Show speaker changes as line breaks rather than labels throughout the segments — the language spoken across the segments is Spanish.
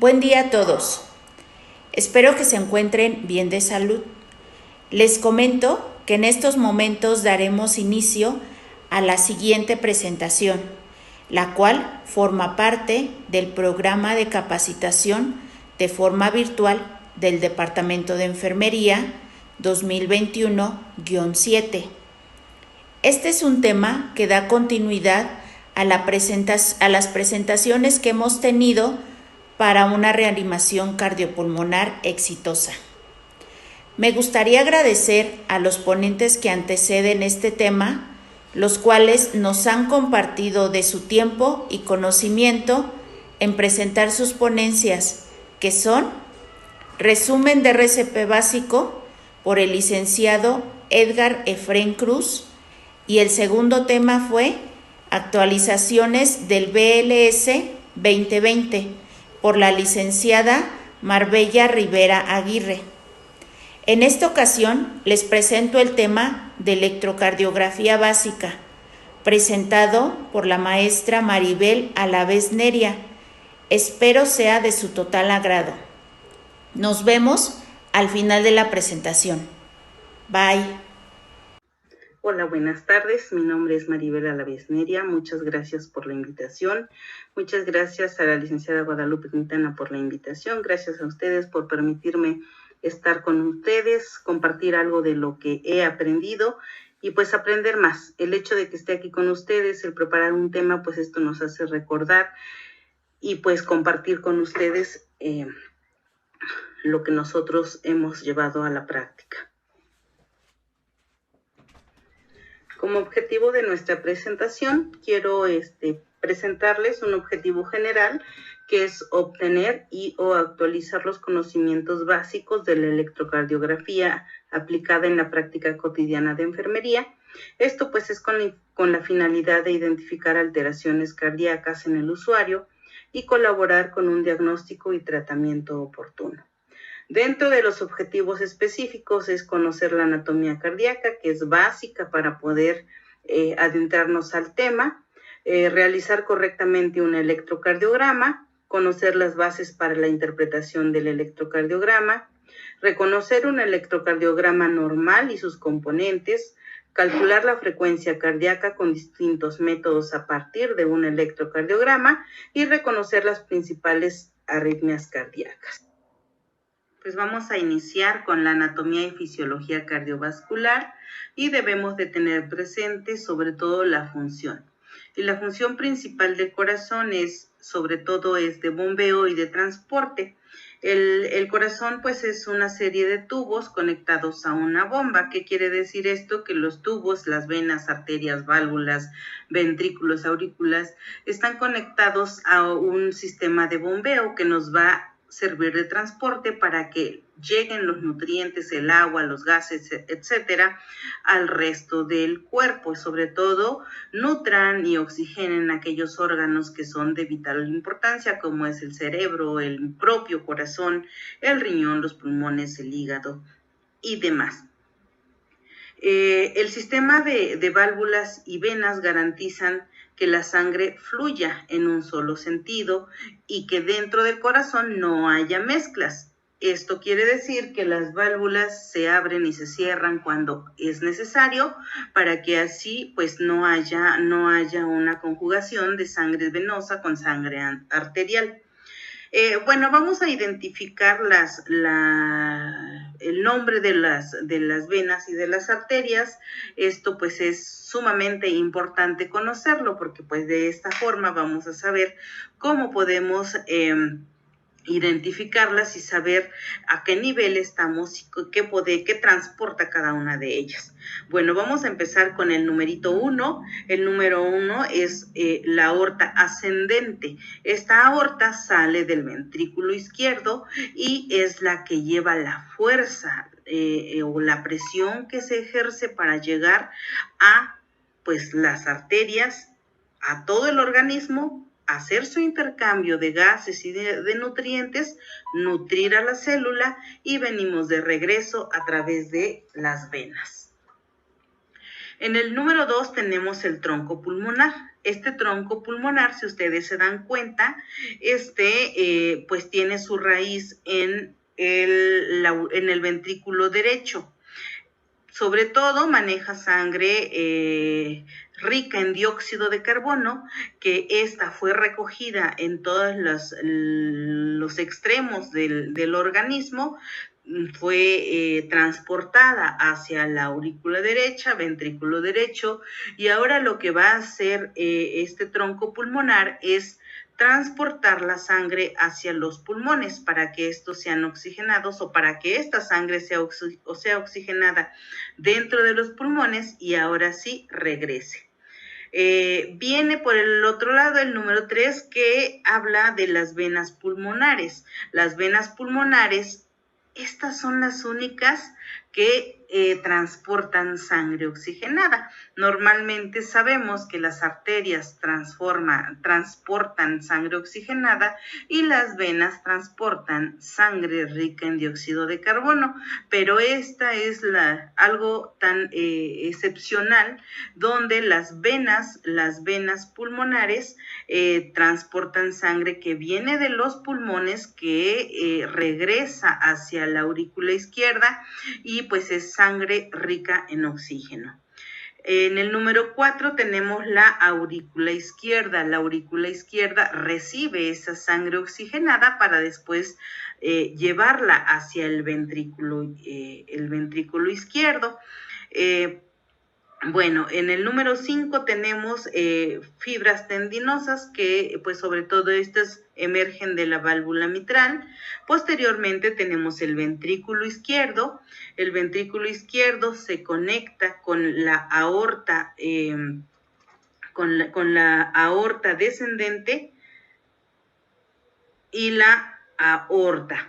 Buen día a todos. Espero que se encuentren bien de salud. Les comento que en estos momentos daremos inicio a la siguiente presentación, la cual forma parte del programa de capacitación de forma virtual del Departamento de Enfermería 2021-7. Este es un tema que da continuidad a las presentaciones que hemos tenido para una reanimación cardiopulmonar exitosa. Me gustaría agradecer a los ponentes que anteceden este tema, los cuales nos han compartido de su tiempo y conocimiento en presentar sus ponencias, que son resumen de RCP básico por el licenciado Edgar Efrén Cruz, y el segundo tema fue actualizaciones del BLS 2020 por la licenciada Marbella Rivera Aguirre. En esta ocasión les presento el tema de electrocardiografía básica, presentado por la maestra Maribel Alavés Neria. Espero sea de su total agrado. Nos vemos al final de la presentación. Bye.
Hola, buenas tardes. Mi nombre es Maribel Alavés Neria. Muchas gracias por la invitación. Muchas gracias a la licenciada Guadalupe Quintana por la invitación. Gracias a ustedes por permitirme estar con ustedes, compartir algo de lo que he aprendido y pues aprender más. El hecho de que esté aquí con ustedes, el preparar un tema, pues esto nos hace recordar y pues compartir con ustedes lo que nosotros hemos llevado a la práctica. Como objetivo de nuestra presentación, quiero presentarles un objetivo general que es obtener o actualizar los conocimientos básicos de la electrocardiografía aplicada en la práctica cotidiana de enfermería. Esto pues es con la finalidad de identificar alteraciones cardíacas en el usuario y colaborar con un diagnóstico y tratamiento oportuno. Dentro de los objetivos específicos es conocer la anatomía cardíaca, que es básica para poder adentrarnos al tema, realizar correctamente un electrocardiograma, conocer las bases para la interpretación del electrocardiograma, reconocer un electrocardiograma normal y sus componentes, calcular la frecuencia cardíaca con distintos métodos a partir de un electrocardiograma y reconocer las principales arritmias cardíacas. Pues vamos a iniciar con la anatomía y fisiología cardiovascular y debemos de tener presente sobre todo la función. Y la función principal del corazón sobre todo es de bombeo y de transporte. El corazón pues es una serie de tubos conectados a una bomba. ¿Qué quiere decir esto? Que los tubos, las venas, arterias, válvulas, ventrículos, aurículas están conectados a un sistema de bombeo que nos va a servir de transporte para que lleguen los nutrientes, el agua, los gases, etcétera, al resto del cuerpo y sobre todo nutran y oxigenen aquellos órganos que son de vital importancia, como es el cerebro, el propio corazón, el riñón, los pulmones, el hígado y demás. El sistema de válvulas y venas garantizan que la sangre fluya en un solo sentido y que dentro del corazón no haya mezclas. Esto quiere decir que las válvulas se abren y se cierran cuando es necesario para que así pues no haya una conjugación de sangre venosa con sangre arterial. Bueno, vamos a identificar el nombre de las venas y de las arterias. Esto pues es sumamente importante conocerlo porque pues de esta forma vamos a saber cómo podemos identificarlas y saber a qué nivel estamos y qué transporta cada una de ellas. Bueno, vamos a empezar con el numerito 1. El número 1 es la aorta ascendente. Esta aorta sale del ventrículo izquierdo y es la que lleva la fuerza o la presión que se ejerce para llegar a pues las arterias, a todo el organismo, hacer su intercambio de gases y de nutrientes, nutrir a la célula y venimos de regreso a través de las venas. En el número 2 tenemos el tronco pulmonar. Este tronco pulmonar, si ustedes se dan cuenta, pues tiene su raíz en el ventrículo derecho. Sobre todo maneja sangre rica en dióxido de carbono, que esta fue recogida en todos los extremos del organismo, fue transportada hacia la aurícula derecha, ventrículo derecho, y ahora lo que va a hacer este tronco pulmonar es transportar la sangre hacia los pulmones para que estos sean oxigenados, o para que esta sangre sea oxigenada dentro de los pulmones y ahora sí regrese. Viene por el otro lado el número 3, que habla de las venas pulmonares. Las venas pulmonares, estas son las únicas que transportan sangre oxigenada. Normalmente sabemos que las arterias transportan sangre oxigenada y las venas transportan sangre rica en dióxido de carbono, pero esta es algo tan excepcional, donde las venas pulmonares transportan sangre que viene de los pulmones, que regresa hacia la aurícula izquierda, y pues es sangre rica en oxígeno. En el número 4 tenemos la aurícula izquierda. La aurícula izquierda recibe esa sangre oxigenada para después llevarla hacia el ventrículo izquierdo. Bueno, en el número 5 tenemos fibras tendinosas, que pues sobre todo estas emergen de la válvula mitral. Posteriormente tenemos el ventrículo izquierdo. El ventrículo izquierdo se conecta con la aorta, con la aorta descendente y la aorta.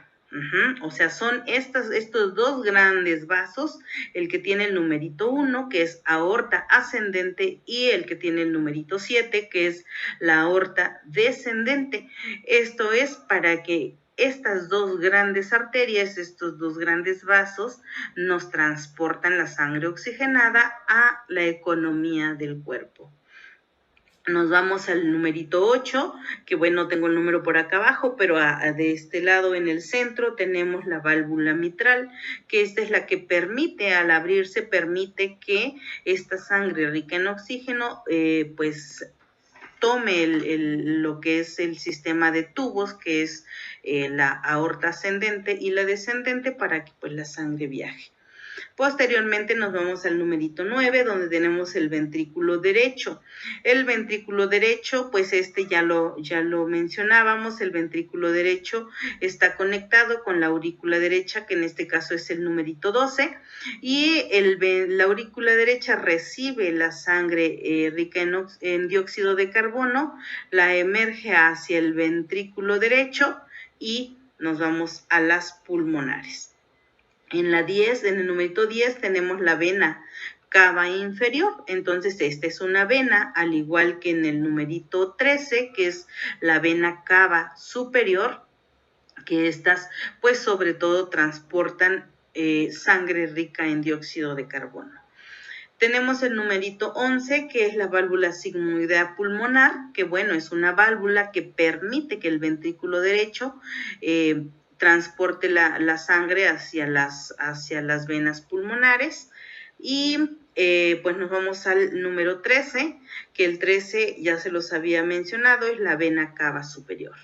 O sea, son estos dos grandes vasos, el que tiene el numerito 1, que es aorta ascendente, y el que tiene el numerito 7, que es la aorta descendente. Esto es para que estas dos grandes arterias, estos dos grandes vasos, nos transportan la sangre oxigenada a la economía del cuerpo. Nos vamos al numerito 8, que bueno, tengo el número por acá abajo, pero de este lado en el centro tenemos la válvula mitral, que esta es la que permite, al abrirse, permite que esta sangre rica en oxígeno pues tome lo que es el sistema de tubos, que es la aorta ascendente y la descendente, para que pues la sangre viaje. Posteriormente nos vamos al numerito 9, donde tenemos el ventrículo derecho. El ventrículo derecho, pues ya lo mencionábamos, el ventrículo derecho está conectado con la aurícula derecha, que en este caso es el numerito 12, y la aurícula derecha recibe la sangre rica en dióxido de carbono, la emerge hacia el ventrículo derecho y nos vamos a las pulmonares. En el numerito 10 tenemos la vena cava inferior. Entonces esta es una vena, al igual que en el numerito 13, que es la vena cava superior, que estas pues sobre todo transportan sangre rica en dióxido de carbono. Tenemos el numerito 11, que es la válvula sigmoidea pulmonar, que bueno, es una válvula que permite que el ventrículo derecho transporte la sangre hacia las venas pulmonares. Y pues nos vamos al número 13, que el 13 ya se los había mencionado, es la vena cava superior.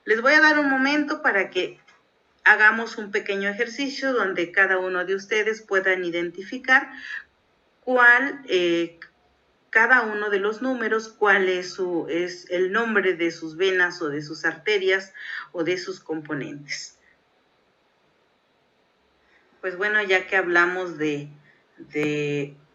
Les voy a dar un momento para que hagamos un pequeño ejercicio donde cada uno de ustedes puedan identificar cada uno de los números, cuál es el nombre de sus venas o de sus arterias o de sus componentes. Pues bueno, ya que hablamos de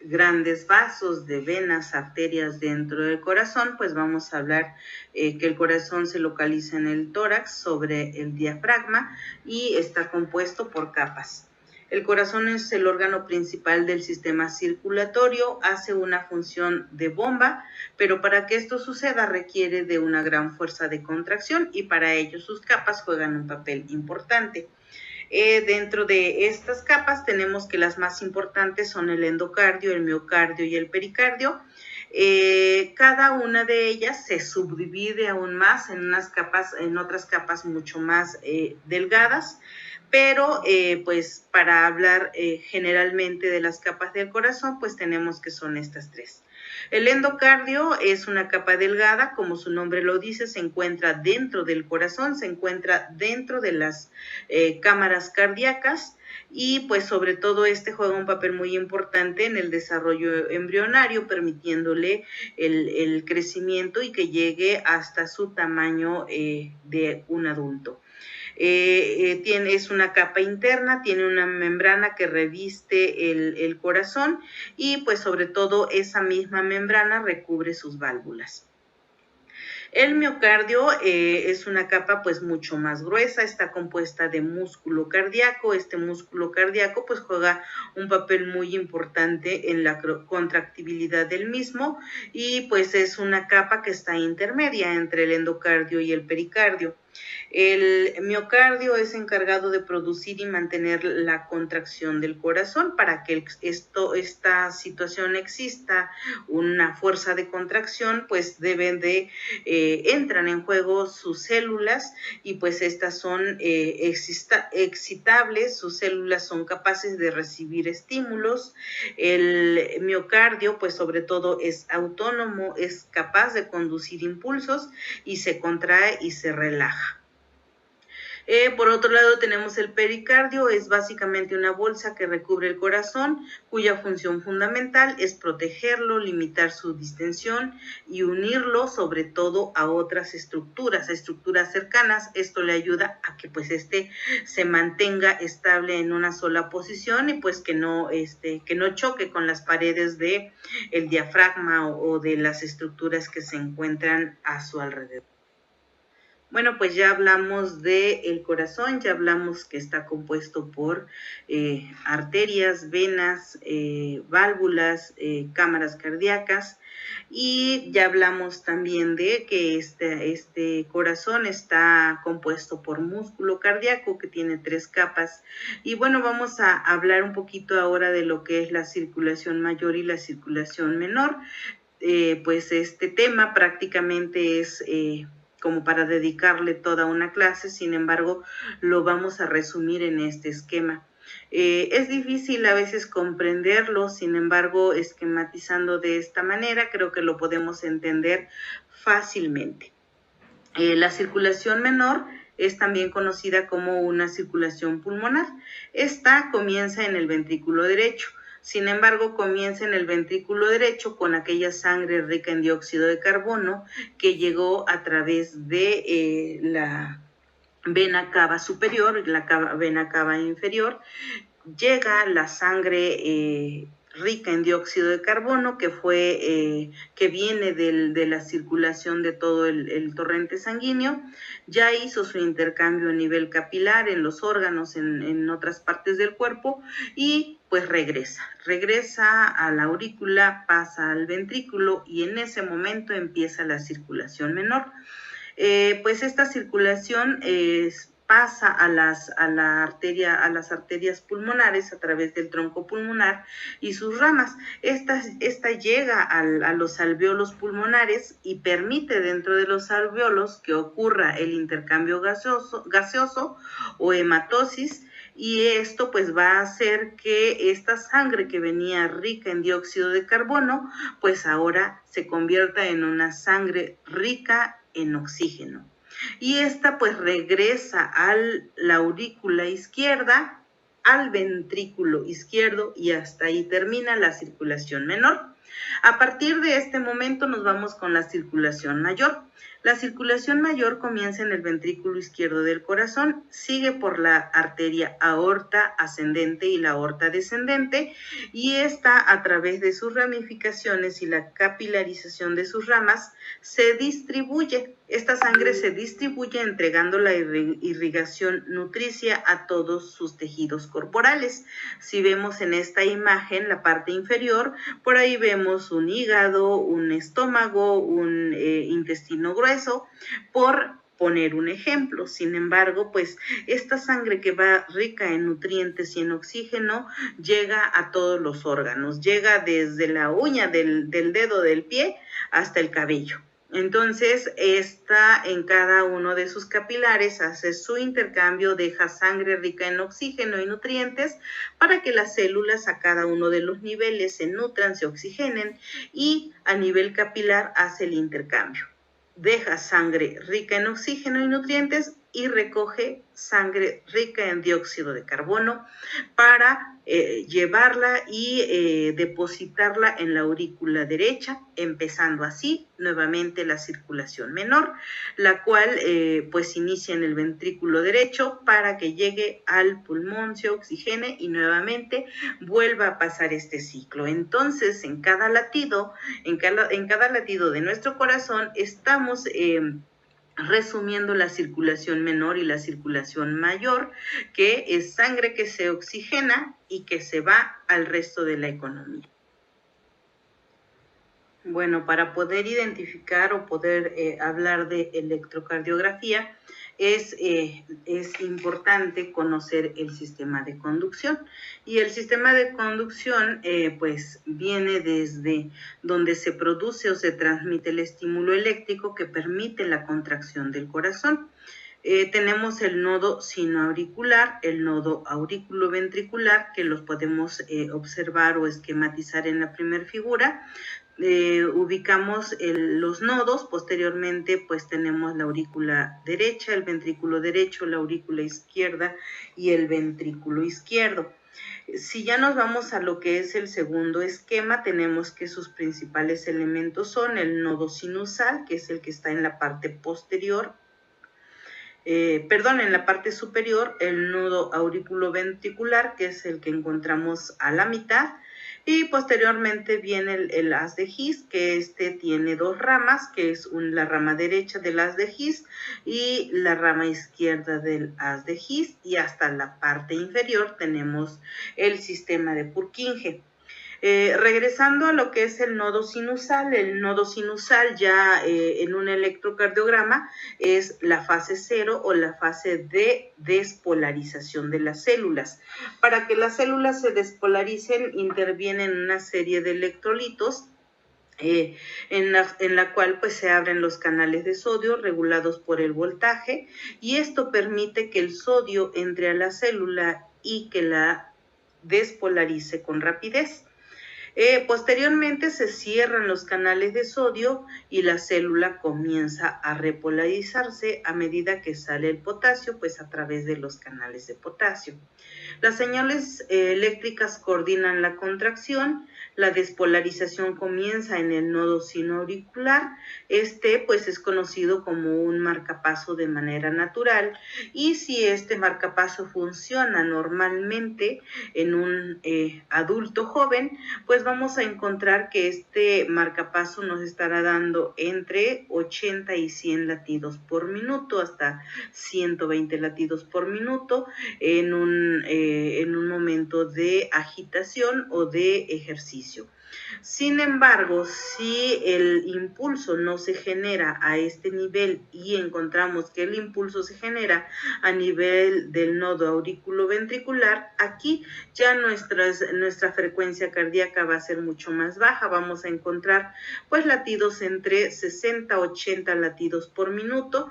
grandes vasos, de venas, arterias dentro del corazón, pues vamos a hablar que el corazón se localiza en el tórax, sobre el diafragma, y está compuesto por capas. El corazón es el órgano principal del sistema circulatorio, hace una función de bomba, pero para que esto suceda requiere de una gran fuerza de contracción, y para ello sus capas juegan un papel importante. Dentro de estas capas tenemos que las más importantes son el endocardio, el miocardio y el pericardio. Cada una de ellas se subdivide aún más en otras capas mucho más delgadas, pero pues para hablar generalmente de las capas del corazón, pues tenemos que son estas tres. El endocardio es una capa delgada, como su nombre lo dice, se encuentra dentro del corazón, se encuentra dentro de las cámaras cardíacas, y pues sobre todo juega un papel muy importante en el desarrollo embrionario, permitiéndole el crecimiento y que llegue hasta su tamaño de un adulto. Es una capa interna, tiene una membrana que reviste el corazón, y pues sobre todo esa misma membrana recubre sus válvulas. El miocardio es una capa pues mucho más gruesa, está compuesta de músculo cardíaco. Este músculo cardíaco pues juega un papel muy importante en la contractibilidad del mismo, y pues es una capa que está intermedia entre el endocardio y el pericardio. El miocardio es encargado de producir y mantener la contracción del corazón. Para que esta situación exista, una fuerza de contracción, pues entran en juego sus células, y pues estas son excitables, sus células son capaces de recibir estímulos. El miocardio pues sobre todo es autónomo, es capaz de conducir impulsos, y se contrae y se relaja. Por otro lado tenemos el pericardio, es básicamente una bolsa que recubre el corazón, cuya función fundamental es protegerlo, limitar su distensión y unirlo sobre todo a otras estructuras cercanas. Esto le ayuda a que pues se mantenga estable en una sola posición, y pues que no choque con las paredes del diafragma o de las estructuras que se encuentran a su alrededor. Bueno, pues ya hablamos del corazón, ya hablamos que está compuesto por arterias, venas, válvulas, cámaras cardíacas, y ya hablamos también de que este corazón está compuesto por músculo cardíaco, que tiene 3 capas. Y bueno, vamos a hablar un poquito ahora de lo que es la circulación mayor y la circulación menor. Pues este tema prácticamente es como para dedicarle toda una clase, sin embargo, lo vamos a resumir en este esquema. Es difícil a veces comprenderlo, sin embargo, esquematizando de esta manera, creo que lo podemos entender fácilmente. La circulación menor es también conocida como una circulación pulmonar. Esta comienza en el ventrículo derecho. Sin embargo, comienza en el ventrículo derecho con aquella sangre rica en dióxido de carbono que llegó a través de la vena cava superior y la vena cava inferior. Llega la sangre rica en dióxido de carbono, que viene de la circulación de todo el torrente sanguíneo. Ya hizo su intercambio a nivel capilar en los órganos, en otras partes del cuerpo, y pues regresa a la aurícula, pasa al ventrículo, y en ese momento empieza la circulación menor. Pues esta circulación pasa a las arterias pulmonares a través del tronco pulmonar y sus ramas. Esta llega a los alvéolos pulmonares y permite dentro de los alvéolos que ocurra el intercambio gaseoso o hematosis, y esto pues va a hacer que esta sangre que venía rica en dióxido de carbono pues ahora se convierta en una sangre rica en oxígeno. Y esta pues regresa a la aurícula izquierda, al ventrículo izquierdo, y hasta ahí termina la circulación menor. A partir de este momento nos vamos con la circulación mayor. La circulación mayor comienza en el ventrículo izquierdo del corazón, sigue por la arteria aorta ascendente y la aorta descendente, y esta, a través de sus ramificaciones y la capilarización de sus ramas, se distribuye. Esta sangre se distribuye entregando la irrigación nutricia a todos sus tejidos corporales. Si vemos en esta imagen la parte inferior, por ahí vemos un hígado, un estómago, un intestino grueso. Por poner un ejemplo. Sin embargo, pues esta sangre que va rica en nutrientes y en oxígeno llega a todos los órganos, llega desde la uña del dedo del pie hasta el cabello. Entonces, esta en cada uno de sus capilares hace su intercambio, deja sangre rica en oxígeno y nutrientes para que las células a cada uno de los niveles se nutran, se oxigenen y a nivel capilar hace el intercambio. Deja sangre rica en oxígeno y nutrientes y recoge sangre rica en dióxido de carbono para llevarla y depositarla en la aurícula derecha, empezando así nuevamente la circulación menor, la cual pues inicia en el ventrículo derecho para que llegue al pulmón, se oxigene y nuevamente vuelva a pasar este ciclo. Entonces, en cada latido de nuestro corazón estamos resumiendo la circulación menor y la circulación mayor, que es sangre que se oxigena y que se va al resto de la economía. Bueno, para poder identificar o poder hablar de electrocardiografía, es importante conocer el sistema de conducción. Y el sistema de conducción pues viene desde donde se produce o se transmite el estímulo eléctrico que permite la contracción del corazón. Tenemos el nodo sinoauricular, el nodo auriculoventricular, que los podemos observar o esquematizar en la primera figura. Ubicamos los nodos, posteriormente pues tenemos la aurícula derecha, el ventrículo derecho, la aurícula izquierda y el ventrículo izquierdo. Si ya nos vamos a lo que es el segundo esquema, tenemos que sus principales elementos son el nodo sinusal, que es el que está en la parte posterior, en la parte superior, el nodo auriculoventricular, que es el que encontramos a la mitad, y posteriormente viene el haz de His, que tiene dos ramas, que es la rama derecha del haz de His y la rama izquierda del haz de His, y hasta la parte inferior tenemos el sistema de Purkinje. Regresando a lo que es el nodo sinusal ya en un electrocardiograma es la fase 0 o la fase de despolarización de las células. Para que las células se despolaricen intervienen una serie de electrolitos en la cual pues se abren los canales de sodio regulados por el voltaje, y esto permite que el sodio entre a la célula y que la despolarice con rapidez. Posteriormente se cierran los canales de sodio y la célula comienza a repolarizarse a medida que sale el potasio, pues a través de los canales de potasio. Las señales eléctricas coordinan la contracción. La despolarización comienza en el nodo sinoauricular. Pues es conocido como un marcapaso de manera natural, y si este marcapaso funciona normalmente en un adulto joven, pues vamos a encontrar que este marcapaso nos estará dando entre 80 y 100 latidos por minuto, hasta 120 latidos por minuto en un momento de agitación o de ejercicio. Sin embargo, si el impulso no se genera a este nivel y encontramos que el impulso se genera a nivel del nodo auriculoventricular, aquí ya nuestra frecuencia cardíaca va a ser mucho más baja. Vamos a encontrar pues latidos entre 60 a 80 latidos por minuto,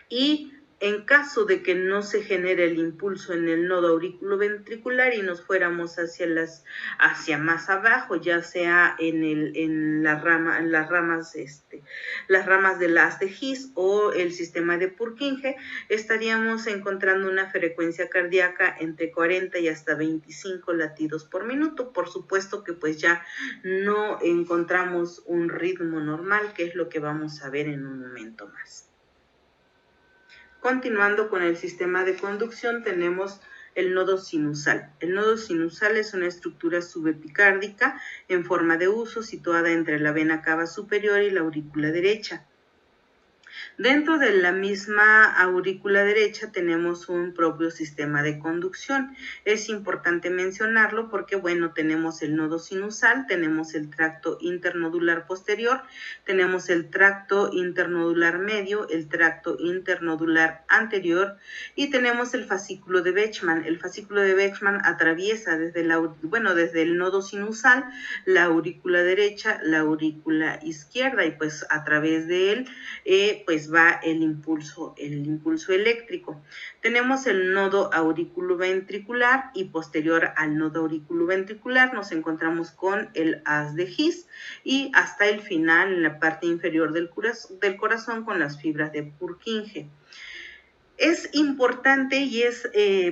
y en caso de que no se genere el impulso en el nodo auriculoventricular y nos fuéramos hacia más abajo, ya sea en las ramas del haz de His o el sistema de Purkinje, estaríamos encontrando una frecuencia cardíaca entre 40 y hasta 25 latidos por minuto. Por supuesto que pues ya no encontramos un ritmo normal, que es lo que vamos a ver en un momento más. Continuando con el sistema de conducción, tenemos el nodo sinusal. El nodo sinusal es una estructura subepicárdica en forma de huso situada entre la vena cava superior y la aurícula derecha. Dentro de la misma aurícula derecha tenemos un propio sistema de conducción. Es importante mencionarlo porque, bueno, tenemos el nodo sinusal, tenemos el tracto internodular posterior, tenemos el tracto internodular medio, el tracto internodular anterior y tenemos el fascículo de Bechmann. El fascículo de Bechmann atraviesa desde el nodo sinusal, la aurícula derecha, la aurícula izquierda y pues a través de él pues va el impulso eléctrico. Tenemos el nodo auriculoventricular y posterior al nodo auriculoventricular nos encontramos con el haz de His y hasta el final en la parte inferior del corazón con las fibras de Purkinje. Es importante y es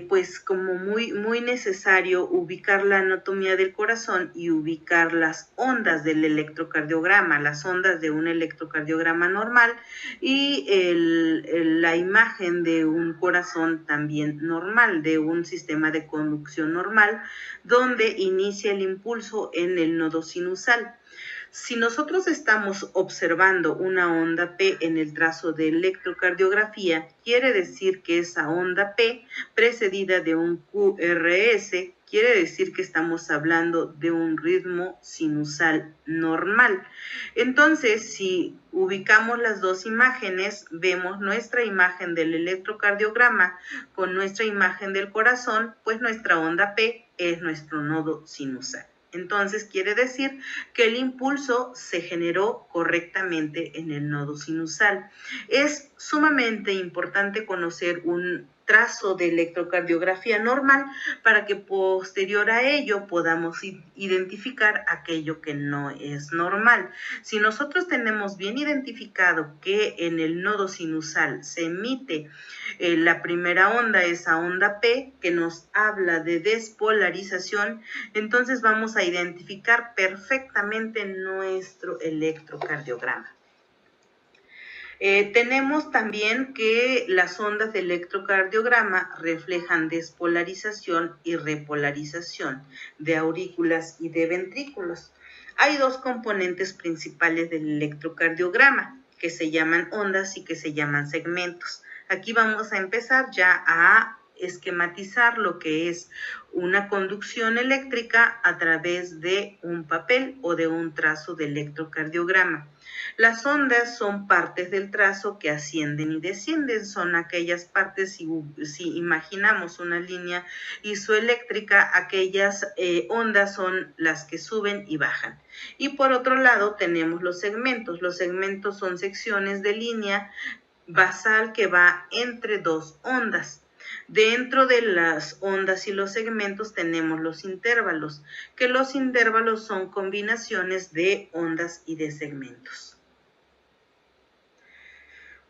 pues como muy necesario ubicar la anatomía del corazón y ubicar las ondas del electrocardiograma, las ondas de un electrocardiograma normal y la imagen de un corazón también normal, de un sistema de conducción normal, donde inicia el impulso en el nodo sinusal. Si nosotros estamos observando una onda P en el trazo de electrocardiografía, quiere decir que esa onda P, precedida de un QRS, quiere decir que estamos hablando de un ritmo sinusal normal. Entonces, si ubicamos las dos imágenes, vemos nuestra imagen del electrocardiograma con nuestra imagen del corazón, pues nuestra onda P es nuestro nodo sinusal. Entonces quiere decir que el impulso se generó correctamente en el nodo sinusal. Es sumamente importante conocer un trazo de electrocardiografía normal para que posterior a ello podamos identificar aquello que no es normal. Si nosotros tenemos bien identificado que en el nodo sinusal se emite la primera onda, esa onda P, que nos habla de despolarización, entonces vamos a identificar perfectamente nuestro electrocardiograma. Tenemos también que las ondas de electrocardiograma reflejan despolarización y repolarización de aurículas y de ventrículos. Hay dos componentes principales del electrocardiograma que se llaman ondas y que se llaman segmentos. Aquí vamos a empezar ya a esquematizar lo que es una conducción eléctrica a través de un papel o de un trazo de electrocardiograma. Las ondas son partes del trazo que ascienden y descienden, son aquellas partes, si imaginamos una línea isoeléctrica, aquellas ondas son las que suben y bajan. Y por otro lado tenemos los segmentos son secciones de línea basal que va entre dos ondas. Dentro de las ondas y los segmentos tenemos los intervalos, que los intervalos son combinaciones de ondas y de segmentos.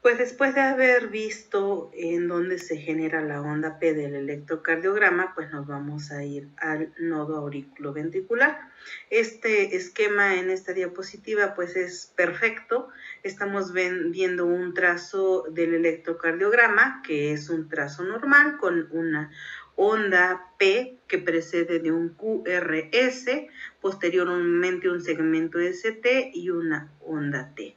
Pues después de haber visto en dónde se genera la onda P del electrocardiograma, pues nos vamos a ir al nodo auriculoventricular. Este esquema en esta diapositiva pues es perfecto. Estamos viendo un trazo del electrocardiograma, que es un trazo normal con una onda P que precede de un QRS, posteriormente un segmento ST y una onda T.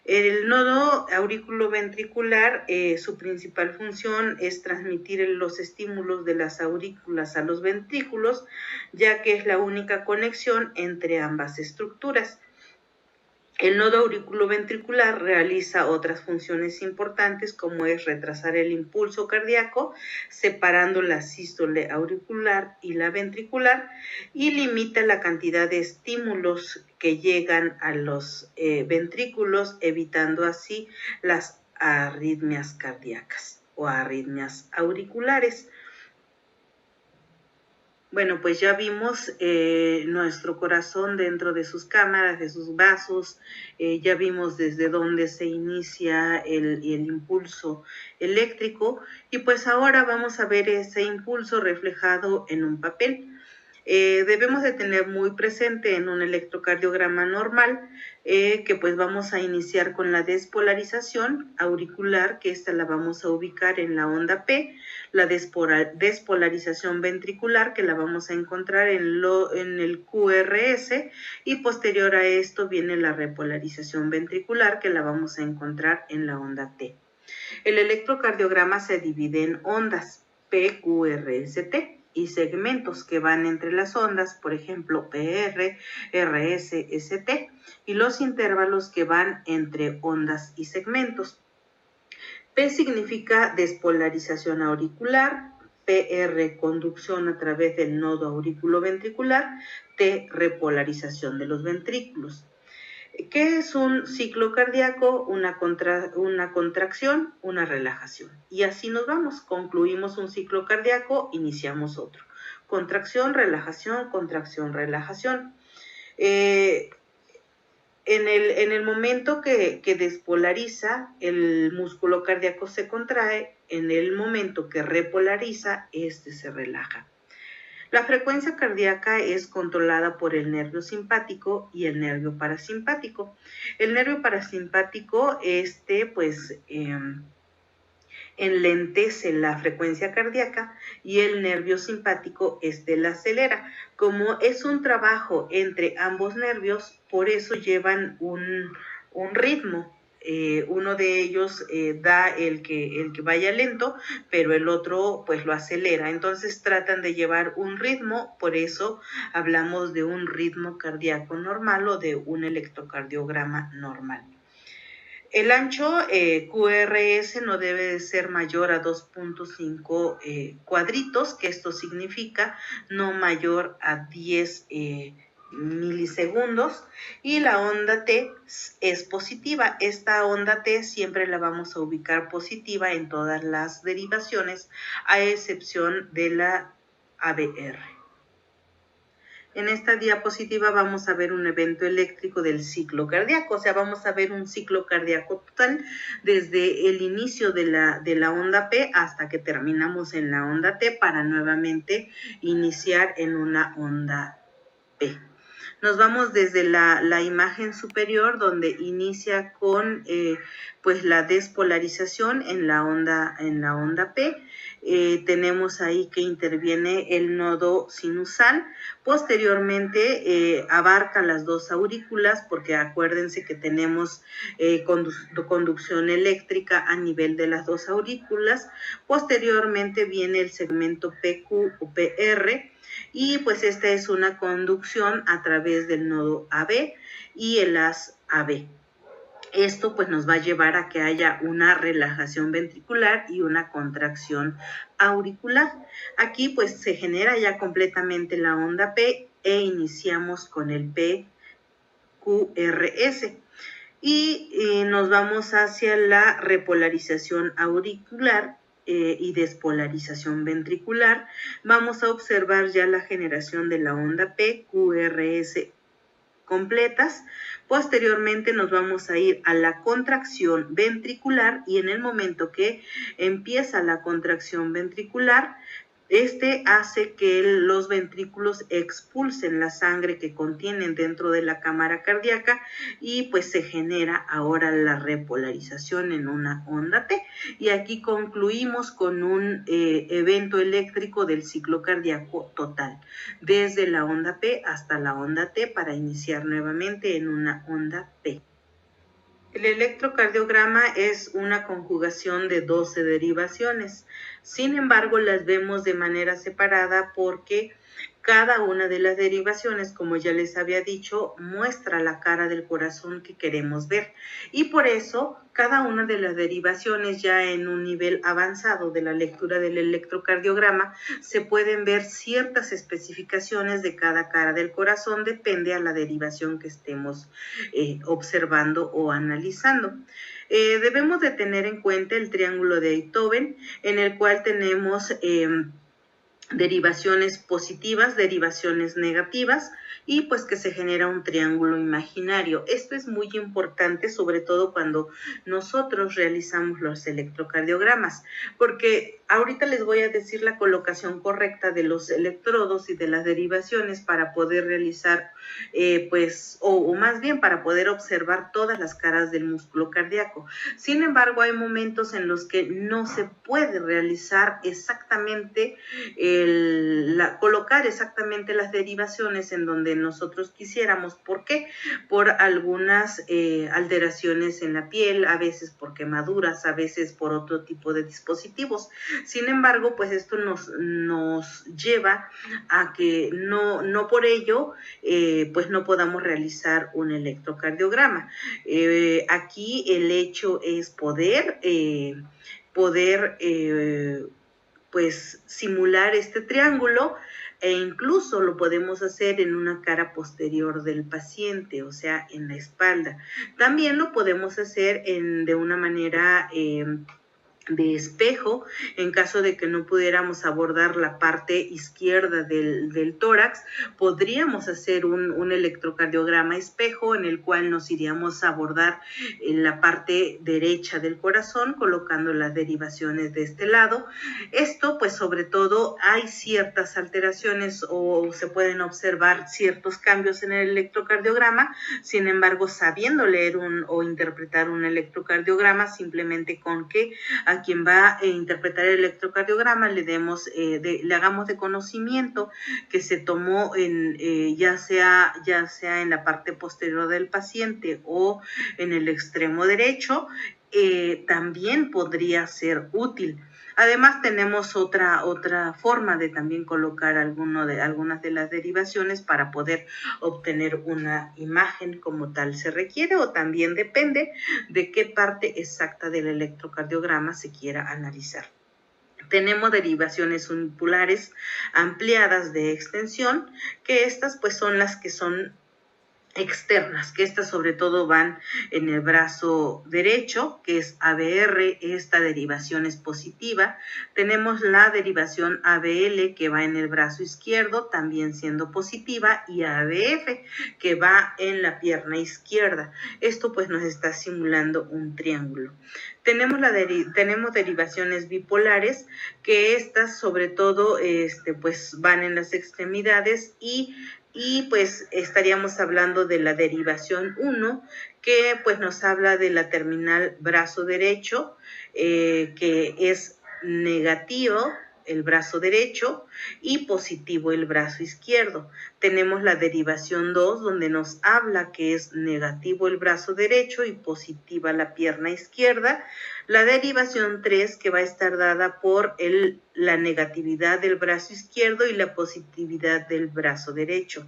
El nodo auriculoventricular, su principal función es transmitir los estímulos de las aurículas a los ventrículos, ya que es la única conexión entre ambas estructuras. El nodo auriculoventricular realiza otras funciones importantes como es retrasar el impulso cardíaco, separando la sístole auricular y la ventricular, y limita la cantidad de estímulos que llegan a los ventrículos, evitando así las arritmias cardíacas o arritmias auriculares. Bueno, pues ya vimos nuestro corazón dentro de sus cámaras, de sus vasos, ya vimos desde dónde se inicia el impulso eléctrico y pues ahora vamos a ver ese impulso reflejado en un papel. Debemos de tener muy presente en un electrocardiograma normal que pues vamos a iniciar con la despolarización auricular, que esta la vamos a ubicar en la onda P, la despolarización ventricular, que la vamos a encontrar en el QRS, y posterior a esto viene la repolarización ventricular, que la vamos a encontrar en la onda T. El electrocardiograma se divide en ondas P, Q, R, S, T y segmentos que van entre las ondas, por ejemplo, PR, RS, ST, y los intervalos que van entre ondas y segmentos. P significa despolarización auricular, PR, conducción a través del nodo auriculoventricular, T, repolarización de los ventrículos. ¿Qué es un ciclo cardíaco? Una contracción, una relajación. Y así nos vamos. Concluimos un ciclo cardíaco, iniciamos otro. Contracción, relajación, contracción, relajación. En el momento que despolariza, el músculo cardíaco se contrae. En el momento que repolariza, este se relaja. La frecuencia cardíaca es controlada por el nervio simpático y el nervio parasimpático. El nervio parasimpático, enlentece la frecuencia cardíaca y el nervio simpático, la acelera. Como es un trabajo entre ambos nervios, por eso llevan un ritmo. Uno de ellos da el que vaya lento, pero el otro pues lo acelera. Entonces tratan de llevar un ritmo, por eso hablamos de un ritmo cardíaco normal o de un electrocardiograma normal. El ancho QRS no debe de ser mayor a 2.5 cuadritos, que esto significa no mayor a 10 milisegundos, y la onda T es positiva. Esta onda T siempre la vamos a ubicar positiva en todas las derivaciones, a excepción de la ABR. En esta diapositiva vamos a ver un evento eléctrico del ciclo cardíaco, o sea, vamos a ver un ciclo cardíaco total desde el inicio de la onda P hasta que terminamos en la onda T para nuevamente iniciar en una onda P. Nos vamos desde la imagen superior, donde inicia con pues la despolarización en la onda P. Tenemos ahí que interviene el nodo sinusal. Posteriormente abarca las dos aurículas, porque acuérdense que tenemos conducción eléctrica a nivel de las dos aurículas. Posteriormente viene el segmento PQ o PR, y pues esta es una conducción a través del nodo AB y el haz AB. Esto pues nos va a llevar a que haya una relajación ventricular y una contracción auricular. Aquí pues se genera ya completamente la onda P e iniciamos con el PQRS. Y nos vamos hacia la repolarización auricular y despolarización ventricular. Vamos a observar ya la generación de la onda P, QRS completas. Posteriormente nos vamos a ir a la contracción ventricular, y en el momento que empieza la contracción ventricular, hace que los ventrículos expulsen la sangre que contienen dentro de la cámara cardíaca, y pues se genera ahora la repolarización en una onda T. Y aquí concluimos con un evento eléctrico del ciclo cardíaco total, desde la onda P hasta la onda T, para iniciar nuevamente en una onda P. El electrocardiograma es una conjugación de 12 derivaciones. Sin embargo, las vemos de manera separada porque cada una de las derivaciones, como ya les había dicho, muestra la cara del corazón que queremos ver. Y por eso, cada una de las derivaciones, ya en un nivel avanzado de la lectura del electrocardiograma, se pueden ver ciertas especificaciones de cada cara del corazón, depende a la derivación que estemos observando o analizando. Debemos de tener en cuenta el triángulo de Beethoven, en el cual tenemos derivaciones positivas, derivaciones negativas, y pues que se genera un triángulo imaginario. Esto es muy importante, sobre todo cuando nosotros realizamos los electrocardiogramas, porque ahorita les voy a decir la colocación correcta de los electrodos y de las derivaciones para poder realizar, o más bien para poder observar todas las caras del músculo cardíaco. Sin embargo, hay momentos en los que no se puede realizar exactamente colocar exactamente las derivaciones en donde nosotros quisiéramos. ¿Por qué? Por algunas alteraciones en la piel, a veces por quemaduras, a veces por otro tipo de dispositivos. Sin embargo, pues esto nos lleva a que no por ello, pues no podamos realizar un electrocardiograma. Aquí el hecho es poder pues simular este triángulo, e incluso lo podemos hacer en una cara posterior del paciente, o sea, en la espalda. También lo podemos hacer de una manera de espejo, en caso de que no pudiéramos abordar la parte izquierda del tórax, podríamos hacer un electrocardiograma espejo en el cual nos iríamos a abordar en la parte derecha del corazón, colocando las derivaciones de este lado. Esto, pues sobre todo, hay ciertas alteraciones o se pueden observar ciertos cambios en el electrocardiograma. Sin embargo, sabiendo leer o interpretar un electrocardiograma, simplemente con que a quien va a interpretar el electrocardiograma le hagamos de conocimiento que se tomó ya sea en la parte posterior del paciente o en el extremo derecho, también podría ser útil. Además, tenemos otra forma de también colocar algunas de las derivaciones para poder obtener una imagen como tal se requiere, o también depende de qué parte exacta del electrocardiograma se quiera analizar. Tenemos derivaciones unipolares ampliadas de extensión, que estas pues son las que son externas, que estas sobre todo van en el brazo derecho, que es ABR, esta derivación es positiva. Tenemos la derivación ABL, que va en el brazo izquierdo, también siendo positiva, y ABF, que va en la pierna izquierda. Esto pues nos está simulando un triángulo. Tenemos derivaciones bipolares, que estas sobre todo pues van en las extremidades, y pues estaríamos hablando de la derivación 1, que pues nos habla de la terminal brazo derecho, que es negativo el brazo derecho y positivo el brazo izquierdo. Tenemos la derivación 2, donde nos habla que es negativo el brazo derecho y positiva la pierna izquierda. La derivación 3, que va a estar dada por la negatividad del brazo izquierdo y la positividad del brazo derecho.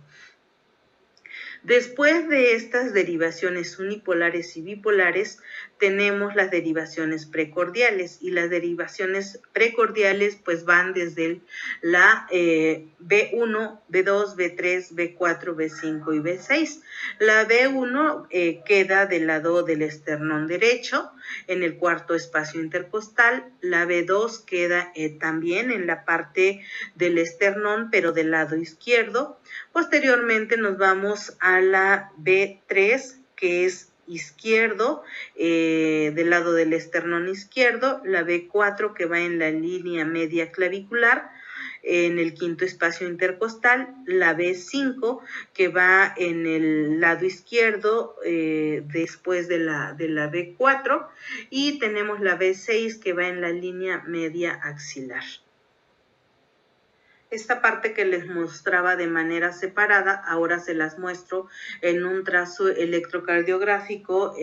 Después de estas derivaciones unipolares y bipolares, tenemos las derivaciones precordiales, y las derivaciones precordiales pues van desde la B1, B2, B3, B4, B5 y B6. La B1 queda del lado del esternón derecho, en el cuarto espacio intercostal. La B2 queda también en la parte del esternón, pero del lado izquierdo. Posteriormente nos vamos a la B3, que es izquierdo, del lado del esternón izquierdo. La B4, que va en la línea media clavicular, en el quinto espacio intercostal. La B5, que va en el lado izquierdo, después de la B4, y tenemos la B6, que va en la línea media axilar. Esta parte que les mostraba de manera separada, ahora se las muestro en un trazo electrocardiográfico,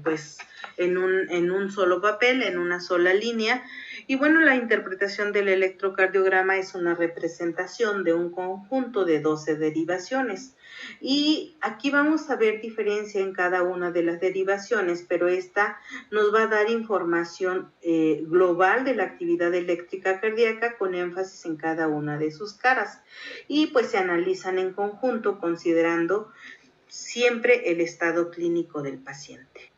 pues en un solo papel, en una sola línea. Y bueno, la interpretación del electrocardiograma es una representación de un conjunto de 12 derivaciones. Y aquí vamos a ver diferencia en cada una de las derivaciones, pero esta nos va a dar información global de la actividad eléctrica cardíaca, con énfasis en cada una de sus caras. Y pues se analizan en conjunto, considerando siempre el estado clínico del paciente.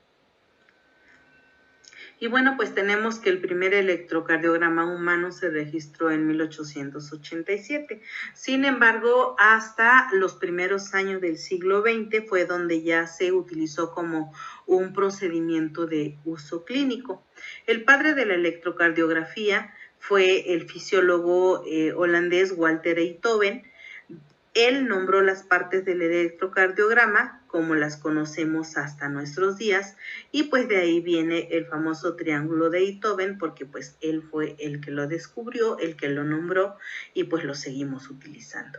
Y bueno, pues tenemos que el primer electrocardiograma humano se registró en 1887. Sin embargo, hasta los primeros años del siglo XX fue donde ya se utilizó como un procedimiento de uso clínico. El padre de la electrocardiografía fue el fisiólogo holandés Walter Einthoven. Él nombró las partes del electrocardiograma como las conocemos hasta nuestros días, y pues de ahí viene el famoso triángulo de Einthoven, porque pues él fue el que lo descubrió, el que lo nombró, y pues lo seguimos utilizando.